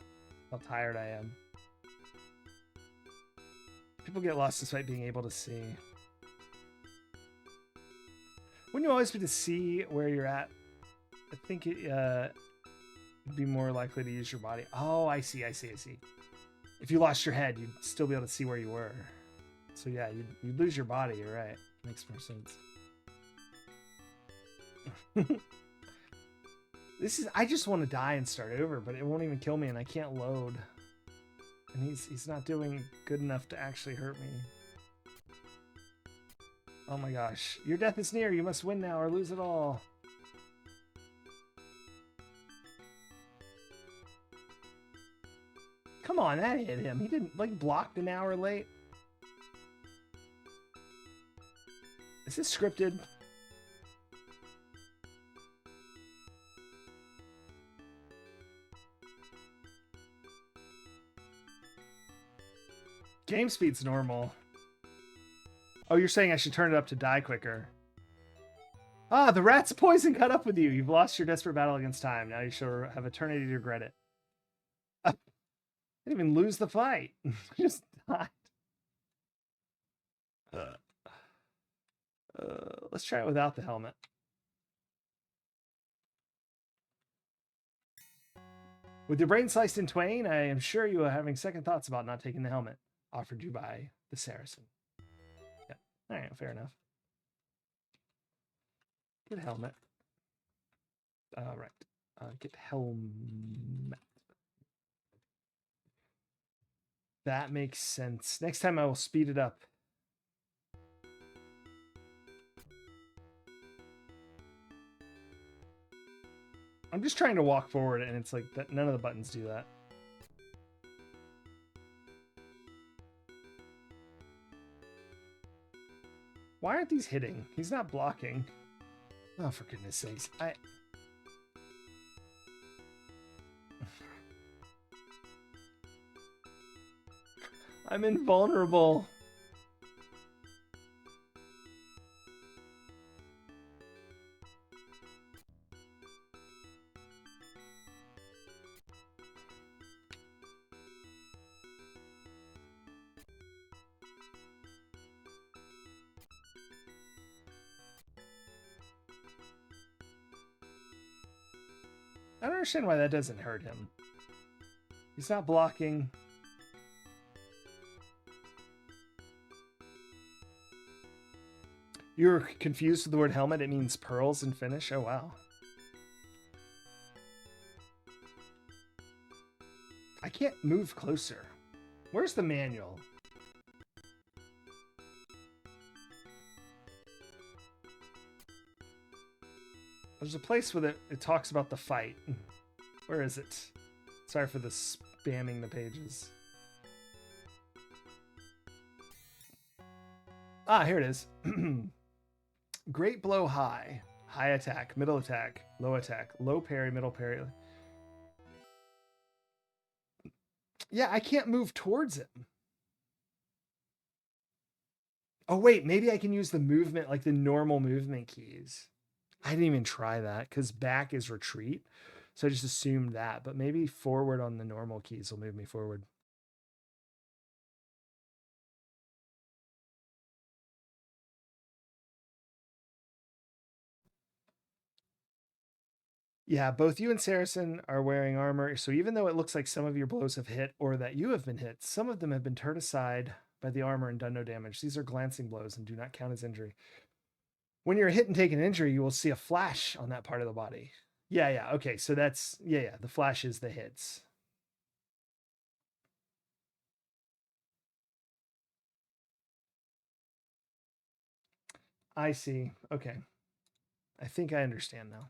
How tired I am. People get lost despite being able to see. Wouldn't you always be to see where you're at? I think you'd be more likely to use your body. Oh, I see. If you lost your head, you'd still be able to see where you were. So yeah, you'd lose your body. You're right. Makes more sense. I just want to die and start over, but it won't even kill me, and I can't load. And he's not doing good enough to actually hurt me. Oh my gosh. Your death is near. You must win now or lose it all. Come on, that hit him. He didn't, like, blocked an hour late. Is this scripted? Game speed's normal. Oh, you're saying I should turn it up to die quicker. Ah, the rat's poison caught up with you. You've lost your desperate battle against time. Now you shall have eternity to regret it. I didn't even lose the fight. I just died. Let's try it without the helmet. With your brain sliced in twain, I am sure you are having second thoughts about not taking the helmet offered you by the Saracen. Yeah, all right, fair enough. Get helmet. Right. Get helmet. That makes sense. Next time I will speed it up. I'm just trying to walk forward, and it's like that. None of the buttons do that. Why aren't these hitting? He's not blocking. Oh, for goodness sakes. I'm invulnerable. I don't understand why that doesn't hurt him. He's not blocking. You're confused with the word helmet. It means pearls in Finnish. Oh, wow. I can't move closer. Where's the manual? There's a place where it talks about the fight. Where is it? Sorry for the spamming the pages. Ah, here it is. Great blow high. High attack, middle attack, low parry, middle parry. Yeah, I can't move towards him. Oh, wait, maybe I can use the movement, like the normal movement keys. I didn't even try that because back is retreat. So I just assumed that, but maybe forward on the normal keys will move me forward. Yeah, both you and Saracen are wearing armor, so even though it looks like some of your blows have hit or that you have been hit, some of them have been turned aside by the armor and done no damage. These are glancing blows and do not count as injury. When you're hit and take an injury, you will see a flash on that part of the body. Yeah, okay, so that's, yeah, the flash is the hits. I see, okay. I think I understand now.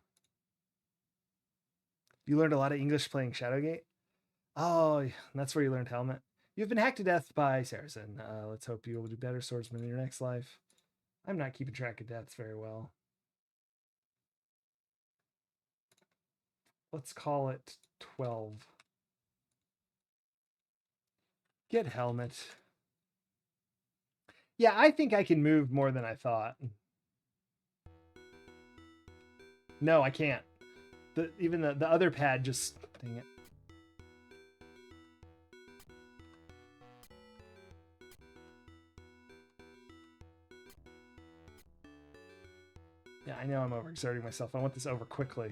You learned a lot of English playing Shadowgate? Oh, that's where you learned Helmet. You've been hacked to death by Saracen. Let's hope you will do better swordsman in your next life. I'm not keeping track of deaths very well. Let's call it 12. Get Helmet. Yeah, I think I can move more than I thought. No, I can't. Even the other pad just... Dang it. Yeah, I know I'm overexerting myself. I want this over quickly.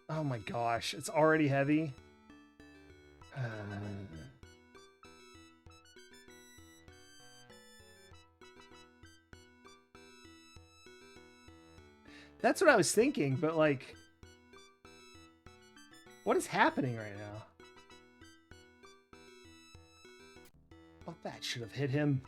Oh my gosh, it's already heavy. That's what I was thinking, but like... What is happening right now? Oh, that should have hit him.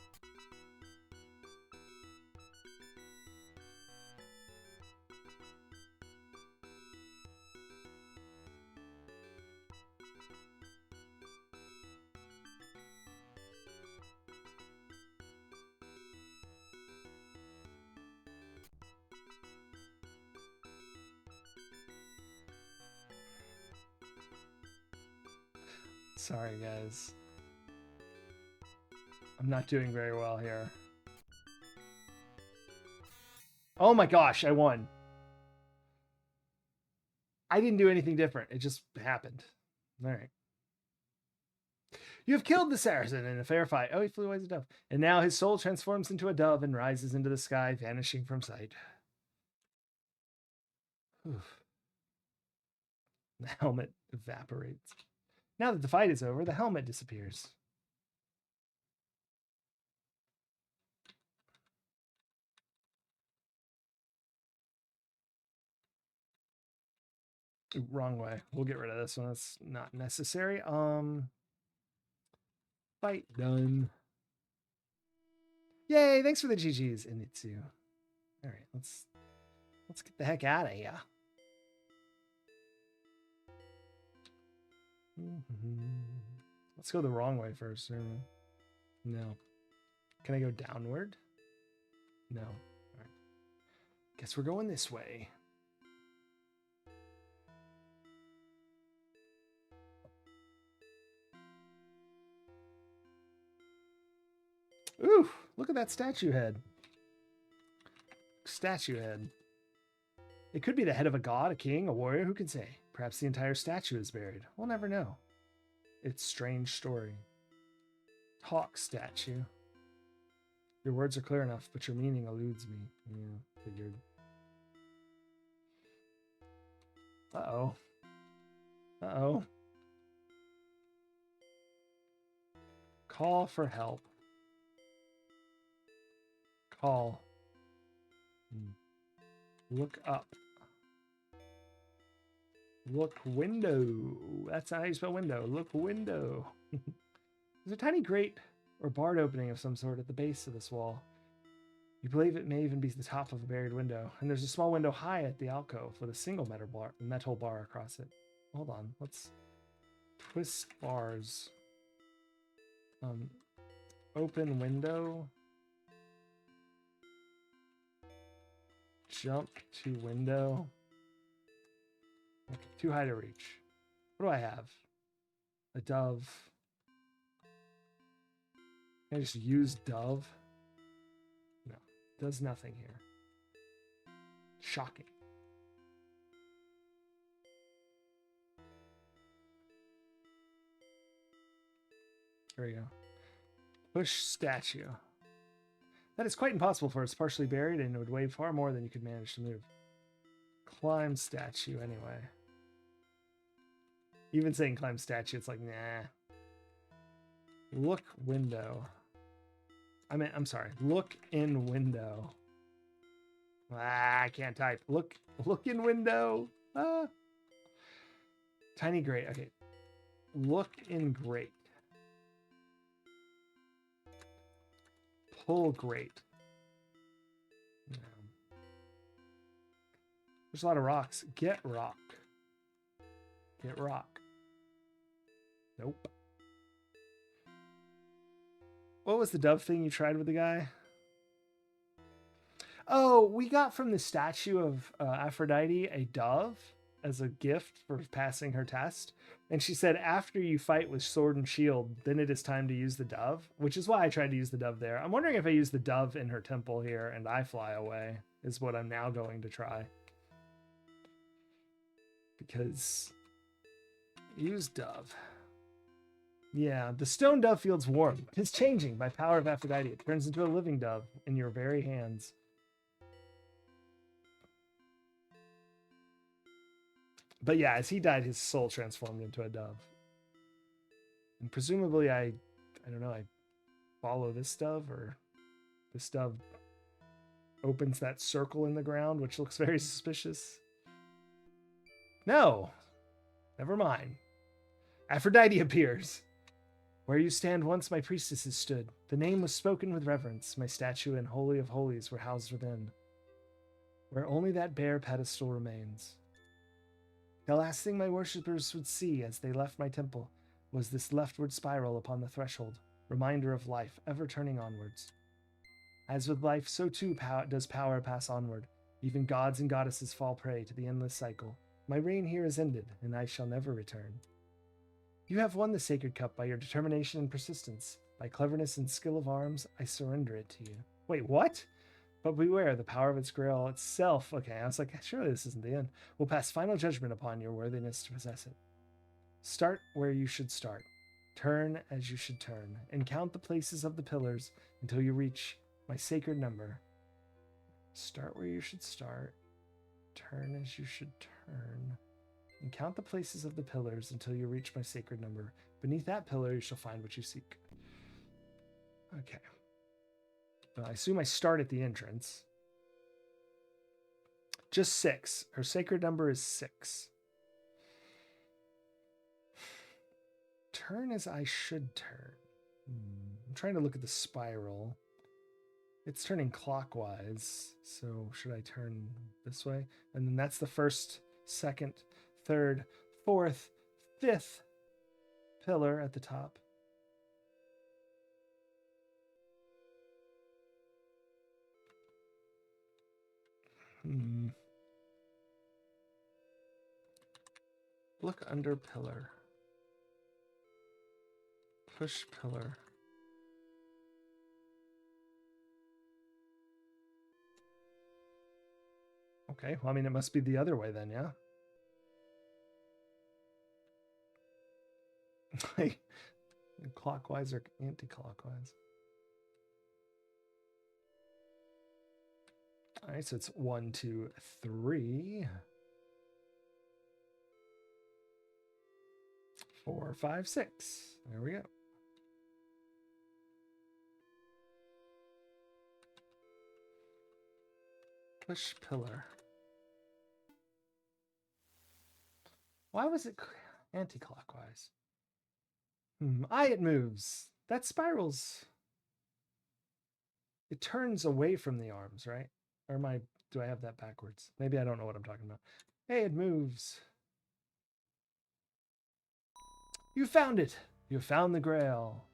Sorry, guys. I'm not doing very well here. Oh my gosh, I won. I didn't do anything different. It just happened. All right. You have killed the Saracen in a fair fight. Oh, he flew away as a dove. And now his soul transforms into a dove and rises into the sky, vanishing from sight. Oof. The helmet evaporates. Now that the fight is over, the helmet disappears. Ooh, wrong way. We'll get rid of this one. That's not necessary. Fight done. Yay, thanks for the GGs, Initsu. All right, let's get the heck out of here. Let's go the wrong way first. No. Can I go downward? No. All right. Guess we're going this way. Ooh, look at that statue head. Statue head. It could be the head of a god, a king, a warrior, who can say? Perhaps the entire statue is buried. We'll never know. It's strange story. Hawk statue. Your words are clear enough, but your meaning eludes me. Yeah, figured. Uh-oh. Uh-oh. Call for help. Call. Look up. Look window. That's how you spell window. Look window. There's a tiny grate or barred opening of some sort at the base of this wall. You believe it may even be the top of a buried window. And there's a small window high at the alcove with a single metal bar across it. Hold on. Let's twist bars. Open window. Jump to window. Okay, too high to reach. What do I have? A dove. Can I just use dove? No, does nothing here. Shocking. Here we go. Push statue. That is quite impossible, for it's partially buried and it would weigh far more than you could manage to move. Climb statue anyway. Even saying climb statue, it's like, nah. Look window. I'm sorry. Look in window. I can't type. Look in window. Tiny grate. Okay. Look in grate. Pull grate. No. There's a lot of rocks. Get rock. Get rock. Nope. What was the dove thing you tried with the guy? Oh, we got from the statue of Aphrodite a dove as a gift for passing her test. And she said, after you fight with sword and shield, then it is time to use the dove, which is why I tried to use the dove there. I'm wondering if I use the dove in her temple here and I fly away is what I'm now going to try. Because use dove. Yeah, the stone dove feels warm. It's changing by power of Aphrodite. It turns into a living dove in your very hands. But yeah, as he died, his soul transformed into a dove. And presumably I don't know, I follow this dove, or this dove opens that circle in the ground, which looks very suspicious. No, never mind. Aphrodite appears. Where you stand once my priestesses stood. The name was spoken with reverence. My statue and Holy of Holies were housed within. Where only that bare pedestal remains. The last thing my worshippers would see as they left my temple was this leftward spiral upon the threshold, reminder of life ever turning onwards. As with life, so too does power pass onward. Even gods and goddesses fall prey to the endless cycle. My reign here is ended, and I shall never return. You have won the sacred cup by your determination and persistence. By cleverness and skill of arms, I surrender it to you. Wait, what? But beware, the power of its grail itself. Okay, I was like, surely this isn't the end. Will pass final judgment upon your worthiness to possess it. Start where you should start. Turn as you should turn. And count the places of the pillars until you reach my sacred number. Start where you should start. Turn as you should turn. And count the places of the pillars until you reach my sacred number. Beneath that pillar, you shall find what you seek. Okay. I assume I start at the entrance. Just 6. Her sacred number is 6. Turn as I should turn. I'm trying to look at the spiral. It's turning clockwise. So should I turn this way? And then that's the first, second, third, fourth, fifth pillar at the top. Look under pillar. Push pillar. Okay, well, I mean, it must be the other way then, yeah? Like, clockwise or anti-clockwise? All right, so it's 1, 2, 3, 4, 5, 6. There we go. Push pillar. Why was it anti-clockwise? It moves. That spirals. It turns away from the arms, right? Or do I have that backwards? Maybe I don't know what I'm talking about. Hey, it moves. You found it. You found the grail.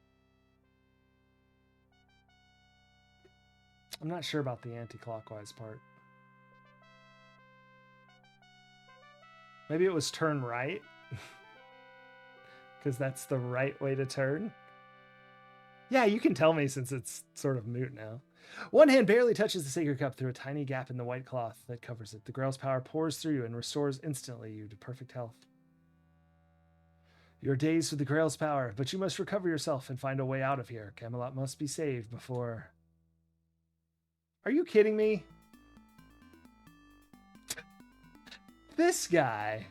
I'm not sure about the anti-clockwise part. Maybe it was turn right. Because that's the right way to turn. Yeah, you can tell me since it's sort of moot now. One hand barely touches the sacred cup through a tiny gap in the white cloth that covers it. The grail's power pours through you and restores instantly you to perfect health. You're dazed with the grail's power, but you must recover yourself and find a way out of here. Camelot must be saved before... Are you kidding me? This guy.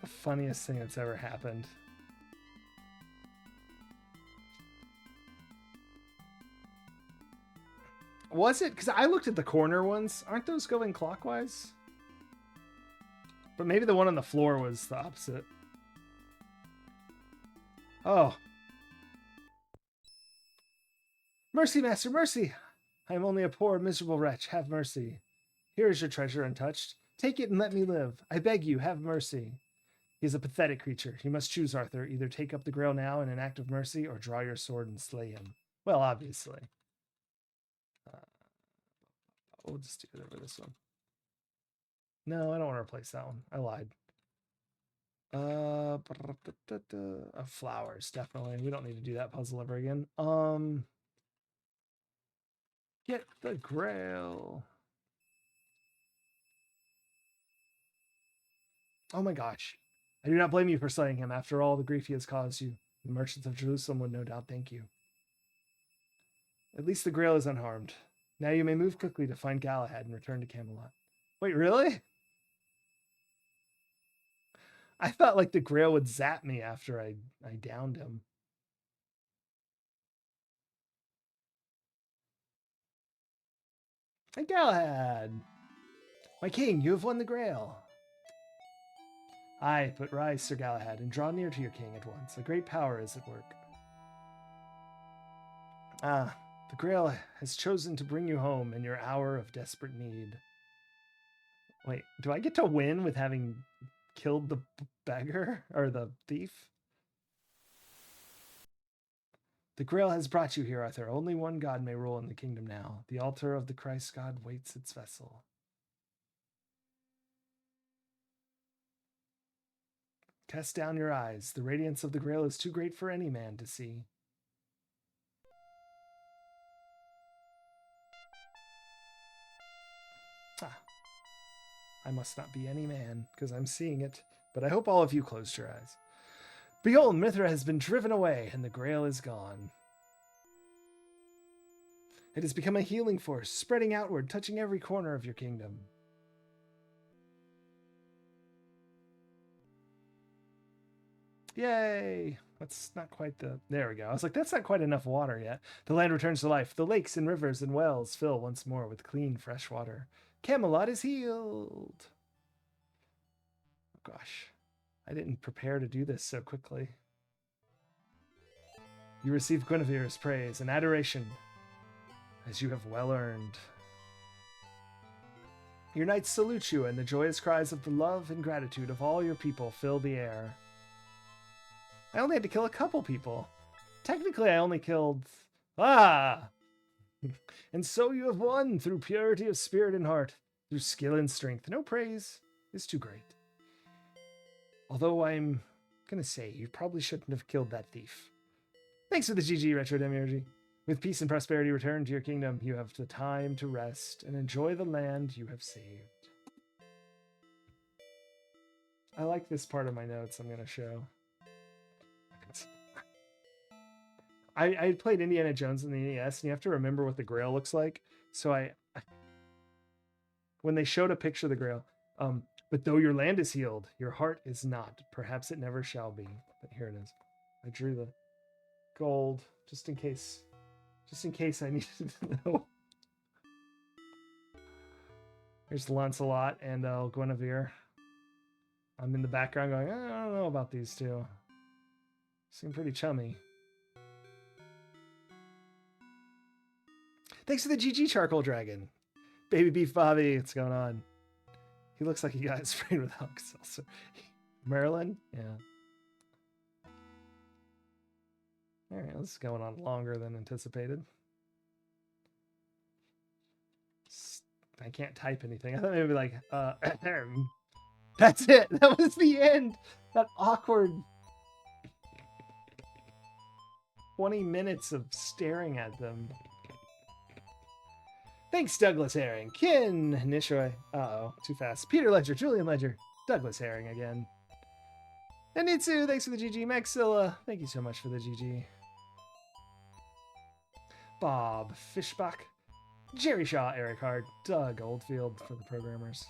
The funniest thing that's ever happened. Was it? Because I looked at the corner ones. Aren't those going clockwise? But maybe the one on the floor was the opposite. Oh. Mercy, master, mercy! I am only a poor, miserable wretch. Have mercy. Here is your treasure untouched. Take it and let me live. I beg you, have mercy. He is a pathetic creature. You must choose, Arthur. Either take up the grail now in an act of mercy or draw your sword and slay him. Well, obviously. We'll just do it over this one. No, I don't want to replace that one. I lied. Flowers, definitely. We don't need to do that puzzle ever again. Get the grail. Oh my gosh. I do not blame you for slaying him. After all the grief he has caused you, the merchants of Jerusalem would no doubt thank you. At least the grail is unharmed. Now you may move quickly to find Galahad and return to Camelot. Wait, really? I thought like the grail would zap me after I downed him. Hey, Galahad! My king, you have won the grail. Aye, but rise, Sir Galahad, and draw near to your king at once. A great power is at work. Ah, the grail has chosen to bring you home in your hour of desperate need. Wait, do I get to win with having killed the beggar or the thief? The grail has brought you here, Arthur. Only one god may rule in the kingdom now. The altar of the Christ God waits its vessel. Cast down your eyes. The radiance of the grail is too great for any man to see. Ah. I must not be any man, because I'm seeing it, but I hope all of you closed your eyes. Behold, Mithra has been driven away, and the grail is gone. It has become a healing force, spreading outward, touching every corner of your kingdom. Yay! That's not quite the... There we go. I was like, that's not quite enough water yet. The land returns to life. The lakes and rivers and wells fill once more with clean, fresh water. Camelot is healed. Oh, gosh. I didn't prepare to do this so quickly. You receive Guinevere's praise and adoration, as you have well earned. Your knights salute you, and the joyous cries of the love and gratitude of all your people fill the air. I only had to kill a couple people. Technically, I only killed... Ah! And so you have won through purity of spirit and heart, through skill and strength. No praise is too great. Although I'm going to say, you probably shouldn't have killed that thief. Thanks for the GG, Retro Demiurgy. With peace and prosperity returned to your kingdom, you have the time to rest and enjoy the land you have saved. I like this part of my notes I'm going to show. I played Indiana Jones in the NES, and you have to remember what the Grail looks like. So when they showed a picture of the Grail, but though your land is healed, your heart is not. Perhaps it never shall be. But here it is. I drew the gold just in case I needed to know. Here's Lancelot and Guinevere. I'm in the background going, I don't know about these two. Seem pretty chummy. Thanks for the GG Charcoal Dragon. Baby Beef Bobby, what's going on? He looks like he got sprayed with Alka-Seltzer. Maryland? Yeah. Alright, this is going on longer than anticipated. I can't type anything. I thought maybe like, that's it. That was the end. That awkward 20 minutes of staring at them. Thanks, Douglas Herring. Kin Nishoy. Uh-oh, too fast. Peter Ledger, Julian Ledger, Douglas Herring again. And Nitsu, thanks for the GG. Maxilla, thank you so much for the GG. Bob Fishbach, Jerry Shaw, Eric Hart, Doug Oldfield for the programmers.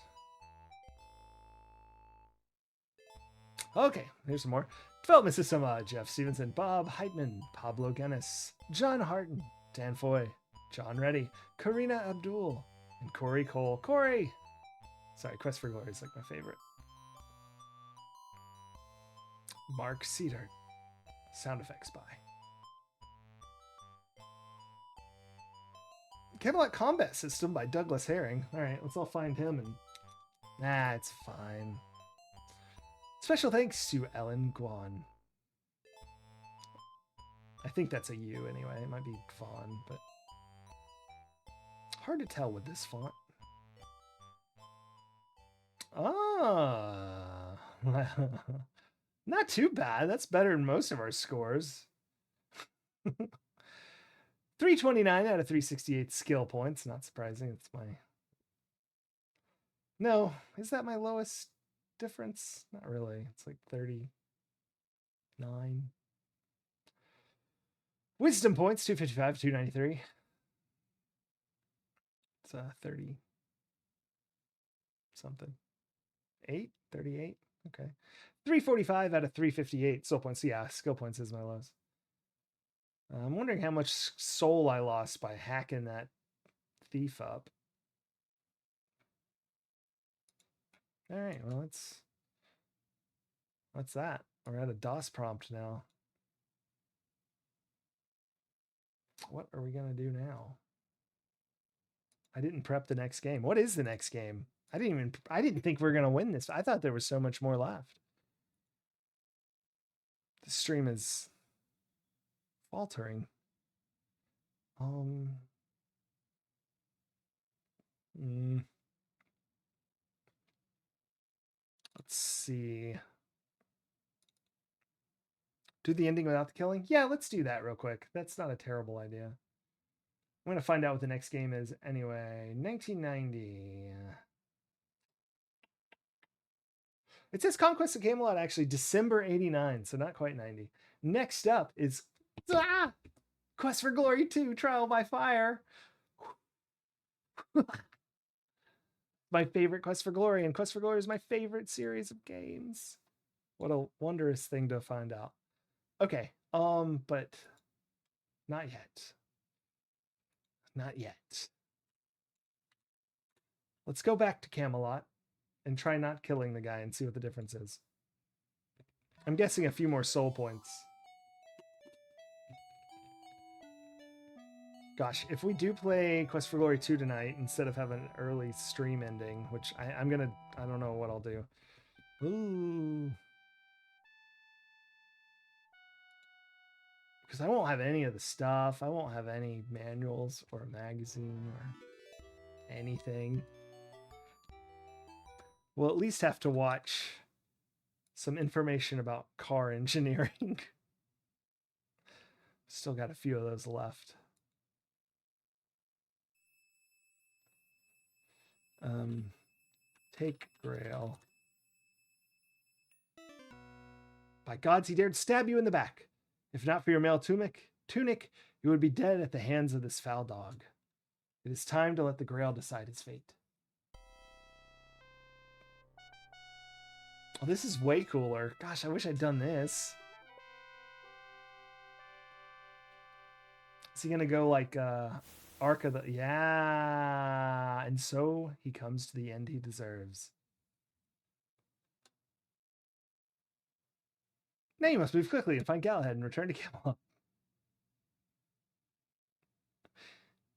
Okay, here's some more. Development System, Jeff Stevenson, Bob Heitman, Pablo Guinness, John Harton, Dan Foy, John Reddy, Karina Abdul, and Corey Cole. Corey! Sorry, Quest for Glory is like my favorite. Mark Cedar, Sound effects by Camelot Combat System by Douglas Herring. All right, let's all find him and nah, it's fine. Special thanks to Ellen Guan. I think that's a U anyway. It might be Fawn, but hard to tell with this font. Ah, not too bad. That's better than most of our scores. 329 out of 368 skill points. Not surprising. It's my... No, is that my lowest difference? Not really. It's like 39. Wisdom points, 255, 293. It's 30 something. 38. Okay. 345 out of 358 skill points. Yeah, skill points is my lowest. I'm wondering how much soul I lost by hacking that thief up. All right, well, that's that. We're at a DOS prompt now. What are we gonna do now? I didn't prep the next game. What is the next game? I didn't think we were gonna win this. I thought there was so much more left. The stream is faltering. Let's see. Do the ending without the killing? Yeah, let's do that real quick. That's not a terrible idea. I'm going to find out what the next game is anyway. 1990. It says Conquests of Camelot, actually, December 89, so not quite 90. Next up is Quest for Glory 2, Trial by Fire. My favorite Quest for Glory, and Quest for Glory is my favorite series of games. What a wondrous thing to find out. Okay, but not yet. Not yet. Let's go back to Camelot and try not killing the guy and see what the difference is. I'm guessing a few more soul points. Gosh, if we do play Quest for Glory 2 tonight instead of having an early stream ending, which I don't know what I'll do. Ooh. Because I won't have any of the stuff. I won't have any manuals or a magazine or anything. We'll at least have to watch some information about car engineering. Still got a few of those left. Take Grail. By gods, he dared stab you in the back. If not for your mail tunic, you would be dead at the hands of this foul dog. It is time to let the Grail decide his fate. Oh, this is way cooler. Gosh, I wish I'd done this. Is he gonna go like Ark of the... Yeah. And so he comes to the end he deserves. Now you must move quickly and find Galahad and return to Camelot.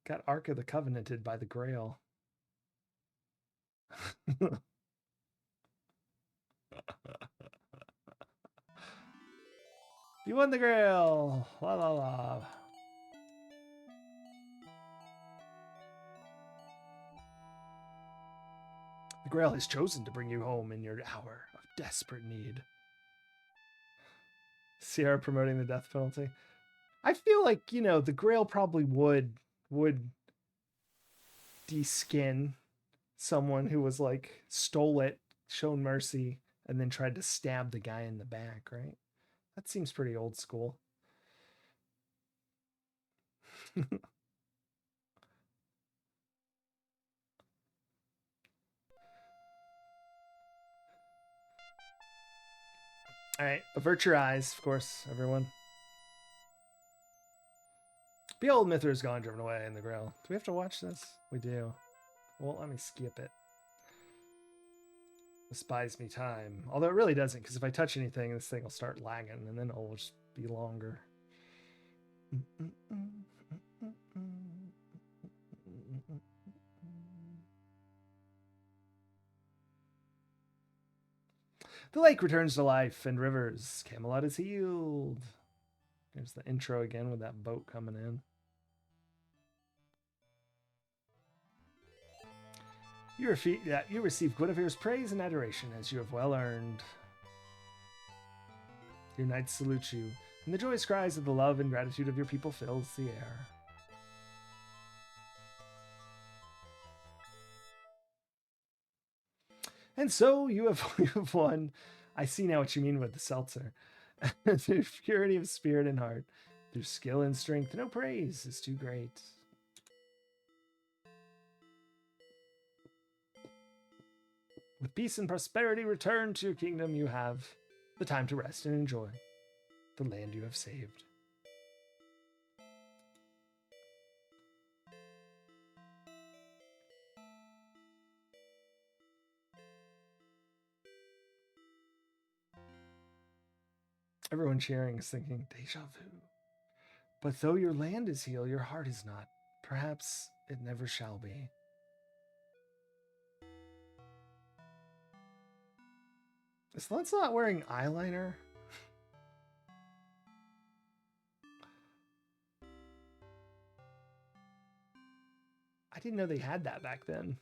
Got Ark of the Covenanted by the Grail. You won the Grail! La la la. The Grail has chosen to bring you home in your hour of desperate need. Sierra promoting the death penalty. I feel like, you know, the Grail probably would deskin someone who was like stole it, shown mercy, and then tried to stab the guy in the back, right? That seems pretty old school. All right, avert your eyes, of course, everyone. Behold, Mithra is gone, driven away in the Grail. Do we have to watch this? We do. Well, let me skip it. This buys me time. Although it really doesn't, because if I touch anything, this thing will start lagging, and then it'll just be longer. The lake returns to life and rivers. Camelot is healed. There's the intro again with that boat coming in. You receive Guinevere's praise and adoration as you have well earned. Your knights salute you, and the joyous cries of the love and gratitude of your people fills the air. And so you have won. I see now what you mean with the seltzer. Through purity of spirit and heart, through skill and strength, no praise is too great. With peace and prosperity returned to your kingdom, you have the time to rest and enjoy the land you have saved. Everyone cheering is thinking, deja vu. But though your land is healed, your heart is not. Perhaps it never shall be. Is Lancelot wearing eyeliner? I didn't know they had that back then.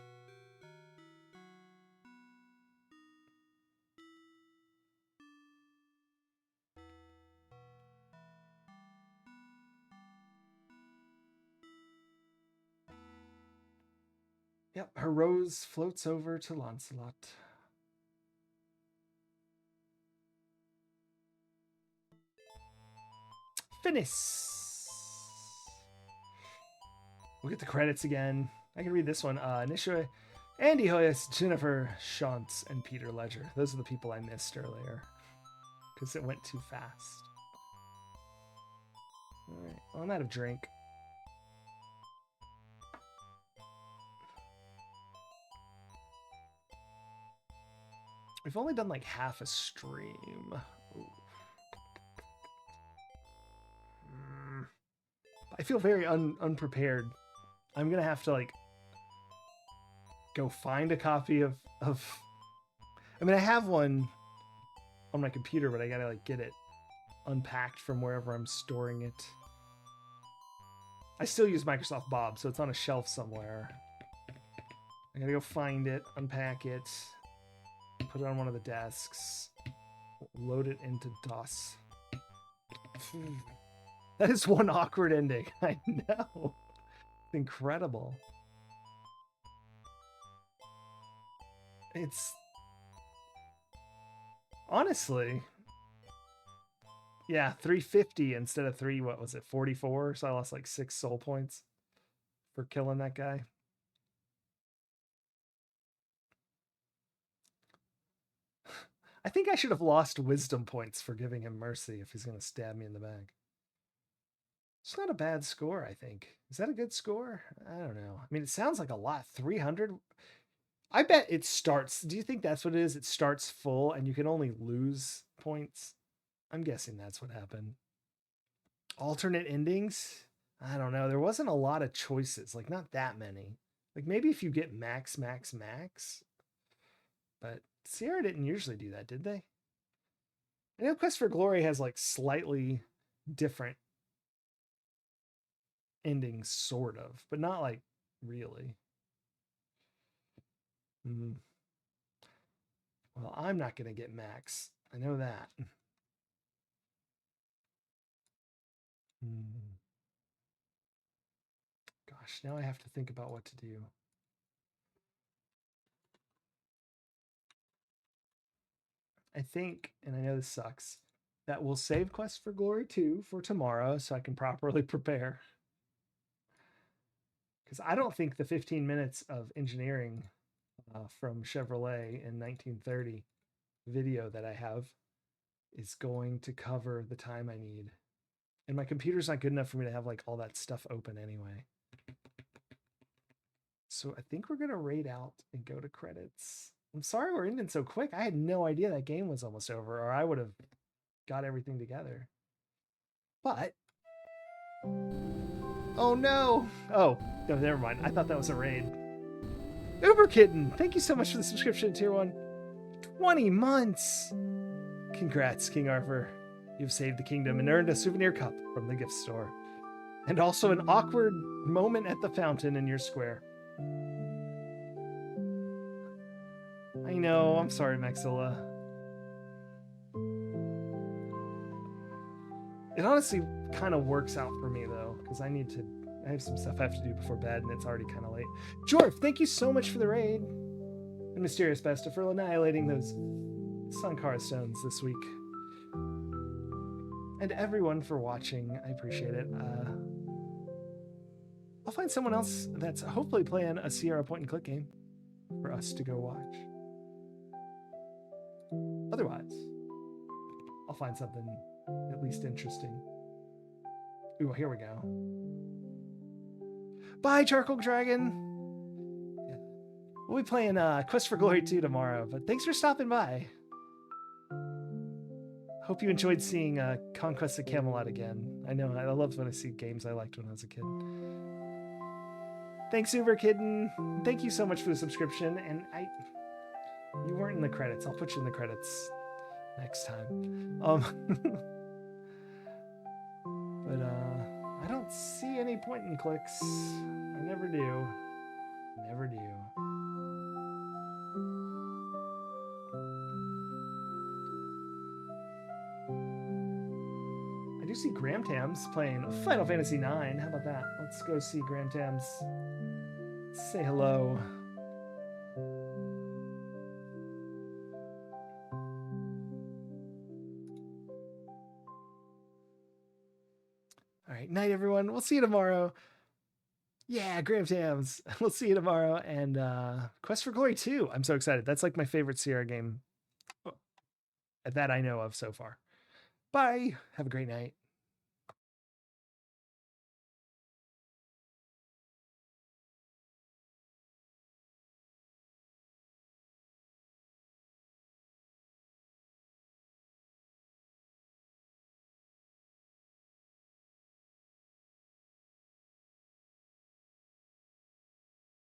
Yep, her rose floats over to Lancelot. Finis. We'll get the credits again. I can read this one. Nishua, Andy Hoyas, Jennifer Shantz, and Peter Ledger. Those are the people I missed earlier because it went too fast. All right, well, I'm out of drink. We've only done like half a stream. I feel very unprepared. I'm gonna have to like go find a copy of. I mean, I have one on my computer, but I gotta like get it unpacked from wherever I'm storing it. I still use Microsoft Bob, so it's on a shelf somewhere. I gotta go find it, unpack it, put it on one of the desks, load it into DOS. That is one awkward ending. I know. It's incredible. It's honestly, yeah, 350 instead of 44? So I lost like 6 soul points for killing that guy. I think I should have lost wisdom points for giving him mercy if he's going to stab me in the back. It's not a bad score, I think. Is that a good score? I don't know. I mean, it sounds like a lot. 300? I bet it starts. Do you think that's what it is? It starts full and you can only lose points? I'm guessing that's what happened. Alternate endings? I don't know. There wasn't a lot of choices. Like, not that many. Like, maybe if you get max. But Sierra didn't usually do that, did they? I know Quest for Glory has, like, slightly different endings, sort of. But not, like, really. Well, I'm not going to get max. I know that. Gosh, now I have to think about what to do. I think, and I know this sucks, that we'll save Quest for Glory 2 for tomorrow so I can properly prepare. Because I don't think the 15 minutes of engineering from Chevrolet in 1930 video that I have is going to cover the time I need. And my computer's not good enough for me to have like all that stuff open anyway. So I think we're going to raid out and go to credits. I'm sorry we're ending so quick. I had no idea that game was almost over, or I would have got everything together. But... Oh, no. Oh, no, never mind. I thought that was a raid. Uber Kitten, thank you so much for the subscription to Tier 1. 20 months. Congrats, King Arthur. You've saved the kingdom and earned a souvenir cup from the gift store. And also an awkward moment at the fountain in your square. I know, I'm sorry, Maxilla. It honestly kind of works out for me, though, because I have some stuff I have to do before bed, and it's already kind of late. Jorf, thank you so much for the raid. And Mysterious Besta for annihilating those Sankara stones this week. And everyone for watching. I appreciate it. I'll find someone else that's hopefully playing a Sierra point-and-click game for us to go watch. Otherwise, I'll find something at least interesting. Ooh, here we go. Bye, Charcoal Dragon. Yeah. We'll be playing Quest for Glory 2 tomorrow, but thanks for stopping by. Hope you enjoyed seeing Conquests of Camelot again. I know, I love when I see games I liked when I was a kid. Thanks, Uber Kitten. Thank you so much for the subscription. And you weren't in the credits. I'll put you in the credits next time. But I don't see any point and clicks. I never do. Never do. I do see Graham Tams playing Final Fantasy IX. How about that? Let's go see Graham Tams. Say hello. All right, night, everyone. We'll see you tomorrow. Yeah, Graham Tams. We'll see you tomorrow. And Quest for Glory 2. I'm so excited. That's like my favorite Sierra game that I know of so far. Bye. Have a great night.